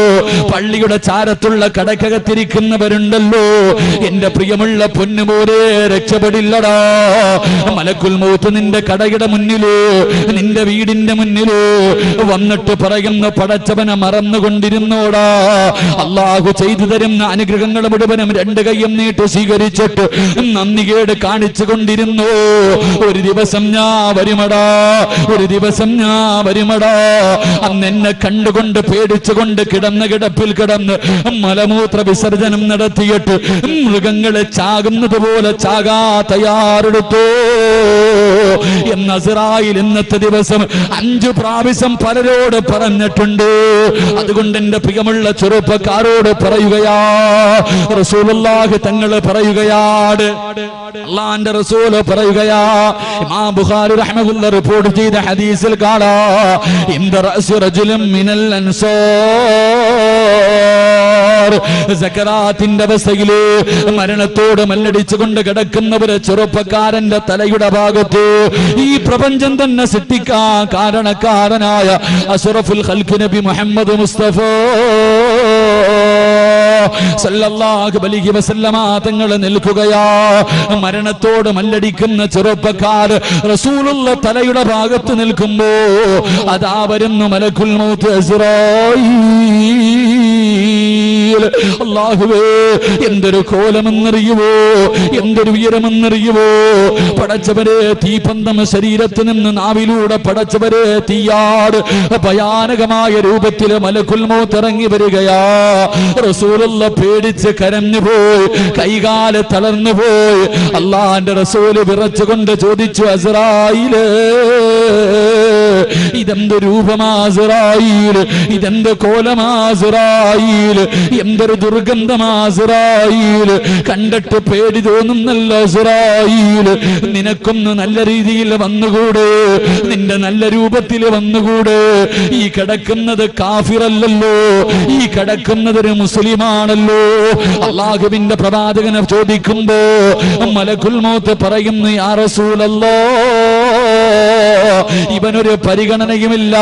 പള്ളിയുടെ ചാരത്തുള്ള കടക്കകത്തിരിക്കുന്നവരുണ്ടല്ലോ. എന്റെ പ്രിയമുള്ള പൊന്നുമോരെ രക്ഷപ്പെടില്ലടാ. മലക്കുൽ മൗത്ത് നിന്റെ കടയുടെ മുന്നിലോ നിന്റെ വീടിന്റെ മുന്നിലോ വന്നിട്ട് പറയുന്ന പടച്ചവനെ മറന്നുകൊണ്ടിരുന്നോടാ. അല്ലാഹു ചെയ്തു തരുന്ന അനുഗ്രഹങ്ങൾ മുഴുവനും 2 കൈയും നീട്ടി സ്വീകരിച്ചിട്ട് നന്ദികേട് കാണിച്ചു കൊണ്ടിരുന്നു. ഒരു ദിവസം ഞാൻ വരുമടാ, ഒരു ദിവസം ഞാൻ വരുമടാ. അന്ന് എന്നെ കണ്ടുകൊണ്ട് പേടിച്ചുകൊണ്ട് കിടന്ന കിടപ്പിൽ കിടന്ന് മലമൂത്ര വിസർജനം നടത്തിയിട്ട് മൃഗങ്ങളെ ചാകുന്നത് പോലെ ചാകാ തയ്യാറെടുത്തു എന്ന് അസ്റായിൽ ഇന്നത്തെ ദിവസം 5 പ്രാവശ്യം പലരോട് പറഞ്ഞിട്ടുണ്ട്. അതുകൊണ്ട് എന്റെ പ്രിയമുള്ള ചെറുപ്പക്കാരോട് പറയുകയാ, റസൂലുള്ളാഹി തങ്ങള് പറയുകയാണ്, അല്ലാഹുവിന്റെ റസൂല് പറയുകയാ. ഇമാം ബുഖാരി റഹ്മത്തുള്ളാഹി റിപ്പോർട്ട് ചെയ്ത ഹദീസിൽ കാണാം, ഇന്ദ റഅസി റജുലിൻ മിനൽ അൻസാർ, സക്കറാത്തിന്റെ അവസ്ഥയില് മരണത്തോട് മല്ലടിച്ചുകൊണ്ട് കിടക്കുന്നവര് ചെറുപ്പക്കാരന്റെ തലയുടെ ഭാഗത്ത് ഈ പ്രപഞ്ചം തന്നെ സൃഷ്ടിക്കാൻ കാരണക്കാരനായ അഷ്റഫുൽ ഖൽഖ് നബി മുഹമ്മദ് മുസ്തഫ സല്ലല്ലാഹു അലൈഹി വസല്ലമ തങ്ങൾ നിൽക്കുകയാ. മരണത്തോട് മല്ലടിക്കുന്ന ചെറുപ്പക്കാർ റസൂലുള്ള തലയുടെ ഭാഗത്ത് നിൽക്കുമ്പോ അതാ വരുന്നു മലക്കുൽ മൗത്ത് ഇസ്രായീൽ. അല്ലാഹുവേ, എന്തൊരു കോലമെന്നറിയുവോ, എന്തൊരു ഉയരമെന്നറിയുവോ. പടച്ചവരെ തീപന്തം ശരീരത്തിൽ നിന്ന് നാവിലൂടെ പടച്ചവരെ തീയാട് ഭയാനകമായ രൂപത്തിൽ മലക്കുൽ മൗത്ത് ഇറങ്ങി വരികയാ. റസൂലുള്ള പേടിച്ച് കരഞ്ഞുപോയി, കൈകാല് തളർന്നുപോയി. അല്ലാഹുവിന്റെ റസൂല് വിറച്ചുകൊണ്ട് ചോദിച്ചു, അസ്റായീൽ, ഇതെന്ത് രൂപമാ അസ്റായീൽ, ഇതെന്ത് കോലമാ അസ്റായീൽ, എന്തൊരു ദുർഗന്ധമാ അസ്റായീൽ, കണ്ടിട്ട് പേടി തോന്നുന്നല്ലോ അസ്റായീൽ. നിനക്കൊന്ന് നല്ല രീതിയിൽ വന്നുകൂടെ, നിന്റെ നല്ല രൂപത്തിൽ വന്നുകൂടെ. ഈ കിടക്കുന്നത് കാഫിറല്ലല്ലോ, ഈ കിടക്കുന്നത് ഒരു മുസ്ലിമാണല്ലോ. അല്ലാഹുവിന്റെ പ്രവാചകനെ ചോദിക്കുമ്പോ മലക്കുൽ മൗത്ത് പറയുന്നു, യാ റസൂലല്ലാഹ്, ഇവനൊരു പരിഗണനയുമില്ല,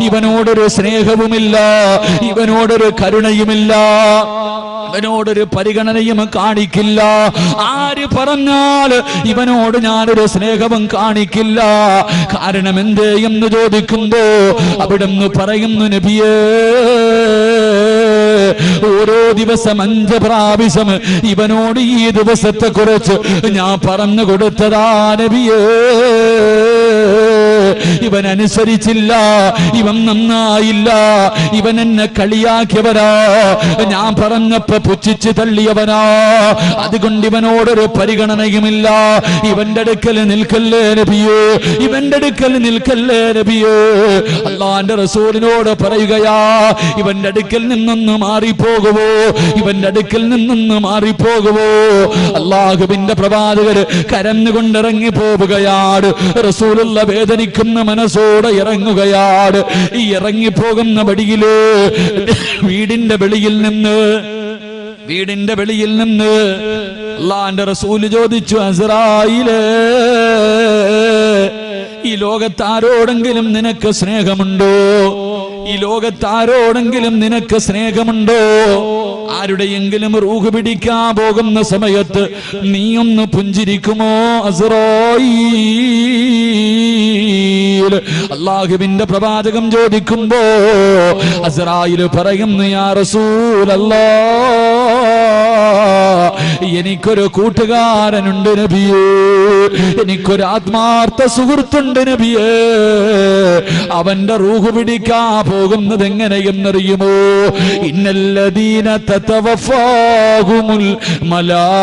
ഇവനോടൊരു സ്നേഹവുമില്ല, ഇവനോടൊരു കരുണയുമില്ല. അവനോടൊരു പരിഗണനയും കാണിക്കില്ല. ആര് പറഞ്ഞാൽ ഇവനോട് ഞാനൊരു സ്നേഹവും കാണിക്കില്ല. കാരണം എന്തേ എന്ന് ചോദിക്കുമ്പോ അവിടുന്ന് പറയുന്നു, നബിയേ, ഓരോ ദിവസം 5 പ്രാവശ്യം ഇവനോട് ഈ ദിവസത്തെ കുറിച്ച് ഞാൻ പറഞ്ഞു കൊടുത്തതാ നബിയേ. ഇവൻ അനുസരിച്ചില്ല, ഇവൻ നന്നായില്ല, ഇവൻ എന്നെ കളിയാക്കിയവനാ, ഞാൻ പറഞ്ഞപ്പോ പുച്ഛിച്ച് തള്ളിയവനാ. അതുകൊണ്ട് ഇവനോടൊരു പരിഗണനയുമില്ല. ഇവന്റെ അടുക്കൽ നിൽക്കല്ലേ നബിയേ, ഇവന്റെ അടുക്കൽ നിൽക്കല്ലേ നബിയേ. അല്ലാഹുവിന്റെ റസൂലിനോട് പറയുകയാ, ഇവന്റെ അടുക്കൽ നിന്നൊന്ന് മാറിപ്പോകുവോ, ഇവന്റെ അടുക്കൽ നിന്നൊന്ന് മാറിപ്പോകുവോ. അല്ലാഹുവിന്റെ പ്രവാചകർ കരഞ്ഞുകൊണ്ടിറങ്ങി പോവുകയാണ്. റസൂലുള്ള വേദനിക്കുന്ന മനസ്സോടെ ഇറങ്ങുകയാണ്. ഈ ഇറങ്ങിപ്പോകുന്ന വഴിയില് വീടിന്റെ വെളിയിൽ നിന്ന് അല്ലാഹുവിന്റെ റസൂല് ചോദിച്ചു, അസ്റായീലേ, ഈ ലോകത്താരോടെങ്കിലും നിനക്ക് സ്നേഹമുണ്ടോ? ഈ ലോകത്താരോടെങ്കിലും നിനക്ക് സ്നേഹമുണ്ടോ? ആരുടെയെങ്കിലും റൂഹ് പിടിക്കാൻ പോകുന്ന സമയത്ത് നീയൊന്ന് പുഞ്ചിരിക്കുമോ അസ്റായീൽ? അല്ലാഹുവിന്റെ പ്രവാചകം ചോദിക്കുമ്പോ അസ്റായീൽ പറയുന്നു, യാ റസൂലല്ലാഹ്, എനിക്കൊരു കൂട്ടുകാരനുണ്ട് നബിയേ, എനിക്കൊരു ആത്മാർത്ഥ സുഹൃത്തുണ്ട് നബിയേ. അവന്റെ റൂഹ് പിടിക്കാൻ പോകുന്നത് എങ്ങനെയെന്നറിയുമോ? ഇന്നല്ലദീന തതവഫാഹുമുൽ മലായികതു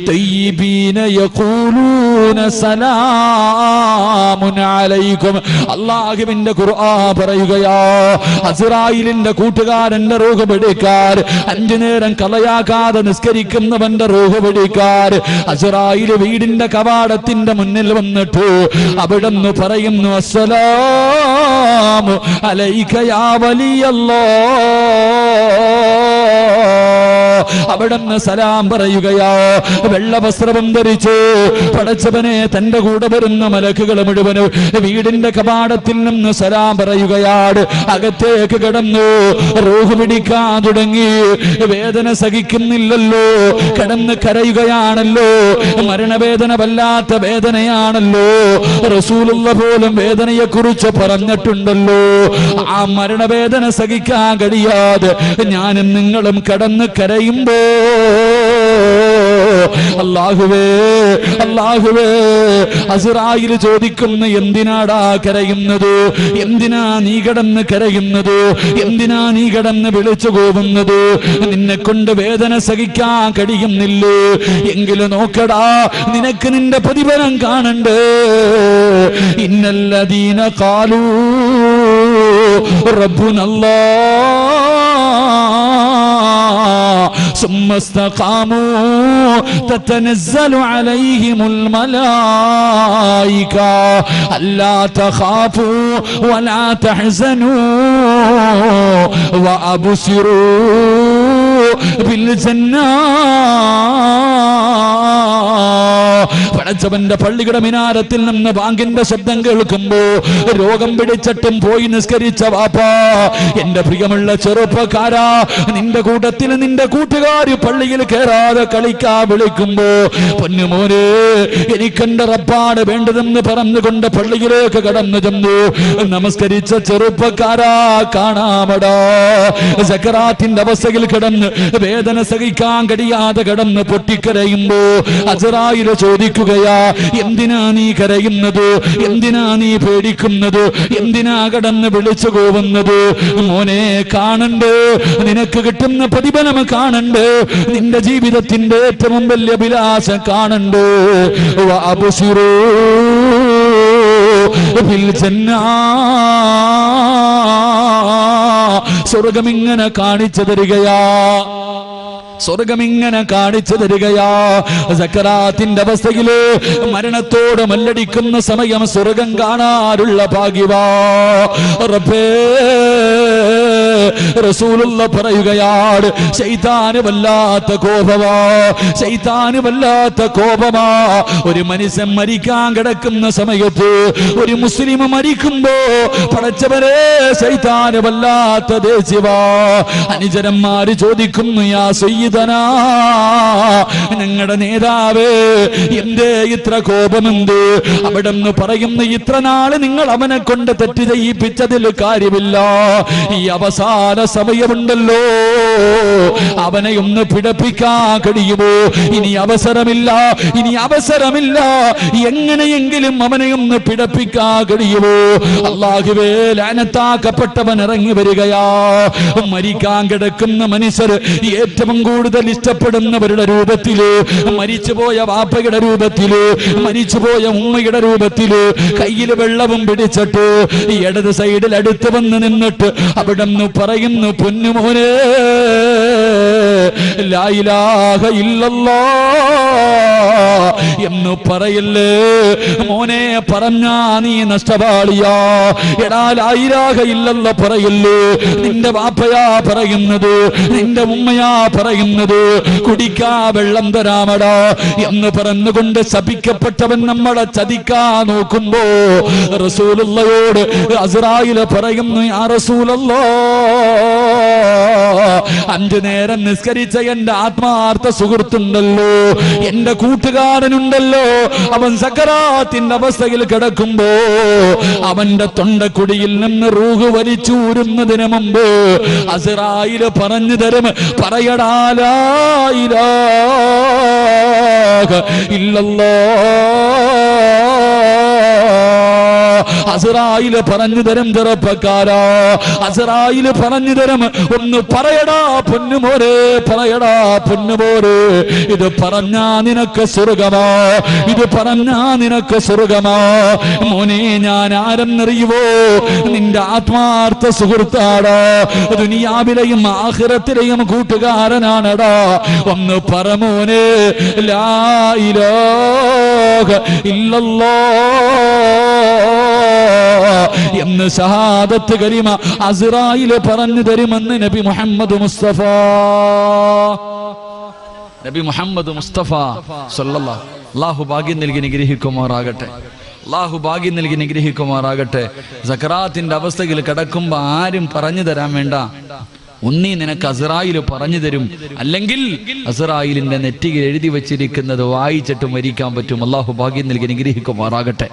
തയ്യിബീന യഖൂലൂന സലാമുൻ അലൈക്കും. അല്ലാഹുവിന്റെ ഖുർആൻ പറയുകയാ, അസ്റായീലിന്റെ കൂട്ടുകാരന്റെ റൂഹ് പിടിക്കാൻ 5 നേരം കളയാകാതെ നിസ്കരിക്കുന്നവന്റെ റൂഹ് പിടിക്കാൻ അസ്റായീൽ വീടിന്റെ കവാടത്തിന്റെ മുന്നിൽ വന്നിട്ട് അവിടുന്ന് പറയുന്നു, അസ്സലാമു അലൈക യാ വലിയല്ലാഹ്. അവിടുന്ന് സലാം പറയുകയാ. വെള്ള വസ്ത്രം ധരിച്ച് പടച്ചവനെ തന്റെ കൂടെ വരുന്ന മലക്കുകൾ മുഴുവനും വീടിന്റെ കവാടത്തിൽ നിന്ന് സലാം പറയുകയാണ്. അകത്തേക്ക് കിടന്നു റൂഹ് പിടിക്കാൻ തുടങ്ങി. വേദന സഹിക്കുന്നില്ലല്ലോ, കിടന്ന് കരയുകയാണല്ലോ, മരണവേദന വല്ലാത്ത വേദനയാണല്ലോ. റസൂലുള്ള പോലും വേദനയെ കുറിച്ച് പറഞ്ഞിട്ടുണ്ടല്ലോ. ആ മരണവേദന സഹിക്കാൻ കഴിയാതെ ഞാനും നിങ്ങളും കിടന്ന് കരയുമ്പോ അല്ലാഹുവേ, അല്ലാഹുവേ, അസ്റായീൽ ചോദിക്കുന്നു, എന്തിനാടാ കരയുന്നത്? എന്തിനാ നീ കിടന്ന് കരയുന്നത്? എന്തിനാ നീ കിടന്ന് വിളിച്ചു പോകുന്നത്? നിന്നെ കൊണ്ട് വേദന സഹിക്കാൻ കഴിയുന്നില്ലേ? എങ്കിലും നോക്കടാ, നിനക്ക് നിന്റെ പ്രതിഫലം കാണണ്ടേ. ഇന്നല്ലദീന ഖാലൂ റബ്ബുനല്ലാഹ് ثم استقاموا تتنزل عليهم الملائكة ألا تخافوا ولا تحزنوا وأبشروا بالجنة. പടച്ചവന്റെ പള്ളിയുടെ മിനാരത്തിൽ നിന്ന് ബാങ്കിന്റെ ശബ്ദം കേൾക്കുമ്പോ രോഗം പിടിച്ചിട്ടും പോയി നിസ്കരിച്ച വാപ്പാ, എന്റെ പ്രിയമുള്ള ചെറുപ്പക്കാരാ, നിന്റെ കൂട്ടത്തിൽ നിന്റെ കൂട്ടുകാർ പള്ളിയിൽ കയറാതെ കളിക്കാ വിളിക്കുമ്പോ, പൊന്നുമോനെ, എനിക്കെന്റെ റബ്ബാണ് വേണ്ടതെന്ന് പറഞ്ഞുകൊണ്ട് പള്ളിയിലേക്ക് കടന്നു ചെന്നു നമസ്കരിച്ച ചെറുപ്പക്കാരാ, കാണാമടാ, സക്കറാത്തിന്റെ അവസ്ഥയിൽ കിടന്ന് വേദന സഹിക്കാൻ കഴിയാതെ കിടന്ന് പൊട്ടിക്കരയുമ്പോ അസ്റായീൽ ചോദിക്കുകയാ, എന്തിനാ നീ കരയുന്നത്? എന്തിനാ നീ പേടിക്കുന്നത്? എന്തിനാ കടന്ന് വിളിച്ചു പോകുന്നത്? മോനെ, കാണണ്ട്, നിനക്ക് കിട്ടുന്ന പ്രതിഫലം കാണണ്ട്, നിന്റെ ജീവിതത്തിന്റെ ഏറ്റവും വലിയ വിലാസം കാണണ്ട്. വഅബ്ശിറൂ ബിൽ ജന്നാ. സ്വർഗമിങ്ങനെ കാണിച്ചു തരികയാ, സ്വർഗമിങ്ങനെ കാണിച്ചു തരികയാ. സക്കറാത്തിന്റെ അവസ്ഥയില് മരണത്തോട് മല്ലടിക്കുന്ന സമയം സ്വർഗം കാണാനുള്ള ഭാഗ്യവാ. റബ്ബേ, റസൂലുള്ള പറയുകയാണ്, ശൈത്താന് വല്ലാത്ത കോപമാ, ശൈത്താന് വല്ലാത്ത കോപമാ. ഒരു മനുഷ്യൻ മരിക്കാൻ കിടക്കുന്ന സമയത്ത്, ഒരു മുസ്ലിം മരിക്കുമ്പോ പടച്ചവരെ ശൈത്താന് വല്ലാത്ത ദേഷ്യവാ. അനുചരന്മാര് ചോദിക്കുന്നു, യാ സയ്യിദനാ, ഞങ്ങളുടെ നേതാവേ എന്തേ ഇത്ര കോപമെന്ത്? അവിടെ നിന്ന് പറയുന്നു, ഇത്ര നാള് നിങ്ങൾ അവനെ കൊണ്ട് തെറ്റ് ചെയ്യിപ്പിച്ചതിൽ കാര്യമില്ല, ഈ അവസാന സമയമുണ്ടല്ലോ അവനെ ഒന്ന് പിടപ്പിക്കാൻ കഴിയുമോ? ഇനി അവസരമില്ല, ഇനി അവസരമില്ല, എങ്ങനെയെങ്കിലും അവനെ ഒന്ന് പിടപ്പിക്കാൻ കഴിയുമോ? അല്ലാഹുവേ, ലഅനത്താക്കപ്പെട്ടവൻ ഇറങ്ങി വരികയാ. മരിക്കാൻ കിടക്കുന്ന മനുഷ്യർ ഏറ്റവും കൂടുതൽ ഇഷ്ടപ്പെടുന്നവരുടെ രൂപത്തില്, മരിച്ചുപോയ വാപ്പയുടെ രൂപത്തില്, മരിച്ചുപോയ ഉമ്മയുടെ രൂപത്തില്, കയ്യിൽ വെള്ളവും പിടിച്ചിട്ട് ഇടത് സൈഡിൽ അടുത്ത് വന്ന് നിന്നിട്ട് അവിടെ നിന്ന് പറയുന്നു, പൊന്നുമോനെ ലാ ഇലാഹ ഇല്ലല്ലാഹ് എന്ന് പറയല്ലേ മോനെ, പറഞ്ഞാ നീ നഷ്ടപാളിയാ. എടാ, ലാ ഇലാഹ ഇല്ലല്ലാഹ് പറയല്ലേ, നിന്റെ വാപ്പയാ പറയുന്നത്, നിന്റെ ഉമ്മയാ പറയുന്നത്, കുടിക്കാ വെള്ളം തരാമടാ എന്ന് പറഞ്ഞുകൊണ്ട് ശപിക്കപ്പെട്ടവൻ നമ്മളെ ചതിക്കാൻ നോക്കുമ്പോ റസൂലുള്ളയോട് അസ്റായിൽ പറയുന്നു, യാ റസൂലല്ലാഹ്, 5 നേരം നിസ്കരിച്ച എന്റെ ആത്മാർത്ഥ സുഹൃത്തുണ്ടല്ലോ, എന്റെ കൂട്ടുകാരനുണ്ടല്ലോ, അവൻ സക്കറാത്തിന്റെ അവസ്ഥയിൽ കിടക്കുമ്പോ അവന്റെ തൊണ്ടക്കുടിയിൽ നിന്ന് റൂഹ് വലിച്ചൂരുന്നതിന് മുമ്പ് അസ്റായിൽ പറഞ്ഞു തരും, പറയടാ ലാ ഇലാഹ ഇല്ലല്ലാഹ്. അസ്റായിൽ പറഞ്ഞു തരും, ചെറുപ്പക്കാരാ, അസ്റായിൽ പറഞ്ഞു തരും, ഒന്ന് പറയടാ പൊന്നുമോരെ, പറയടാ പൊന്നുമോരെ, ഇത് പറഞ്ഞാ നിനക്ക് സ്വർഗമാ, ഇത് പറഞ്ഞാ നിനക്ക് സ്വർഗമാ. മോനെ, ഞാൻ ആരെന്നറിയുവോ? നിന്റെ ആത്മാർത്ഥ സുഹൃത്താടാ, ദുനിയാവിലെയും ആഖിറത്തിലെയും കൂട്ടുകാരനാണടാ. ഒന്ന് പറ മോനെ, ലാ ഇലാഹ ഇല്ലല്ലാഹ് എന്ന് ഷഹാദത്ത് കലിമ അസ്റായിൽ പറഞ്ഞു തരുമെന്ന് നബി മുഹമ്മദ് മുസ്തഫ, നബി മുഹമ്മദ് മുസ്തഫ സല്ലല്ലാഹു. അല്ലാഹു ഭാഗ്യം നൽകി നിഗ്രഹിക്കുമാറാകട്ടെ, അല്ലാഹു ഭാഗ്യം നൽകി നിഗ്രഹിക്കുമാറാകട്ടെ. സക്കറാത്തിന്റെ അവസ്ഥയിൽ കിടക്കുമ്പോ ആരും പറഞ്ഞു തരാൻ വേണ്ട, ഒന്നീ നിനക്ക് അസ്റായിൽ പറഞ്ഞു തരും, അല്ലെങ്കിൽ അസ്റായിലിന്റെ നെറ്റിയിൽ എഴുതി വെച്ചിരിക്കുന്നത് വായിച്ചിട്ട് മരിക്കാൻ പറ്റും. അല്ലാഹു ഭാഗ്യം നൽകി നിഗ്രഹിക്കുമാറാകട്ടെ.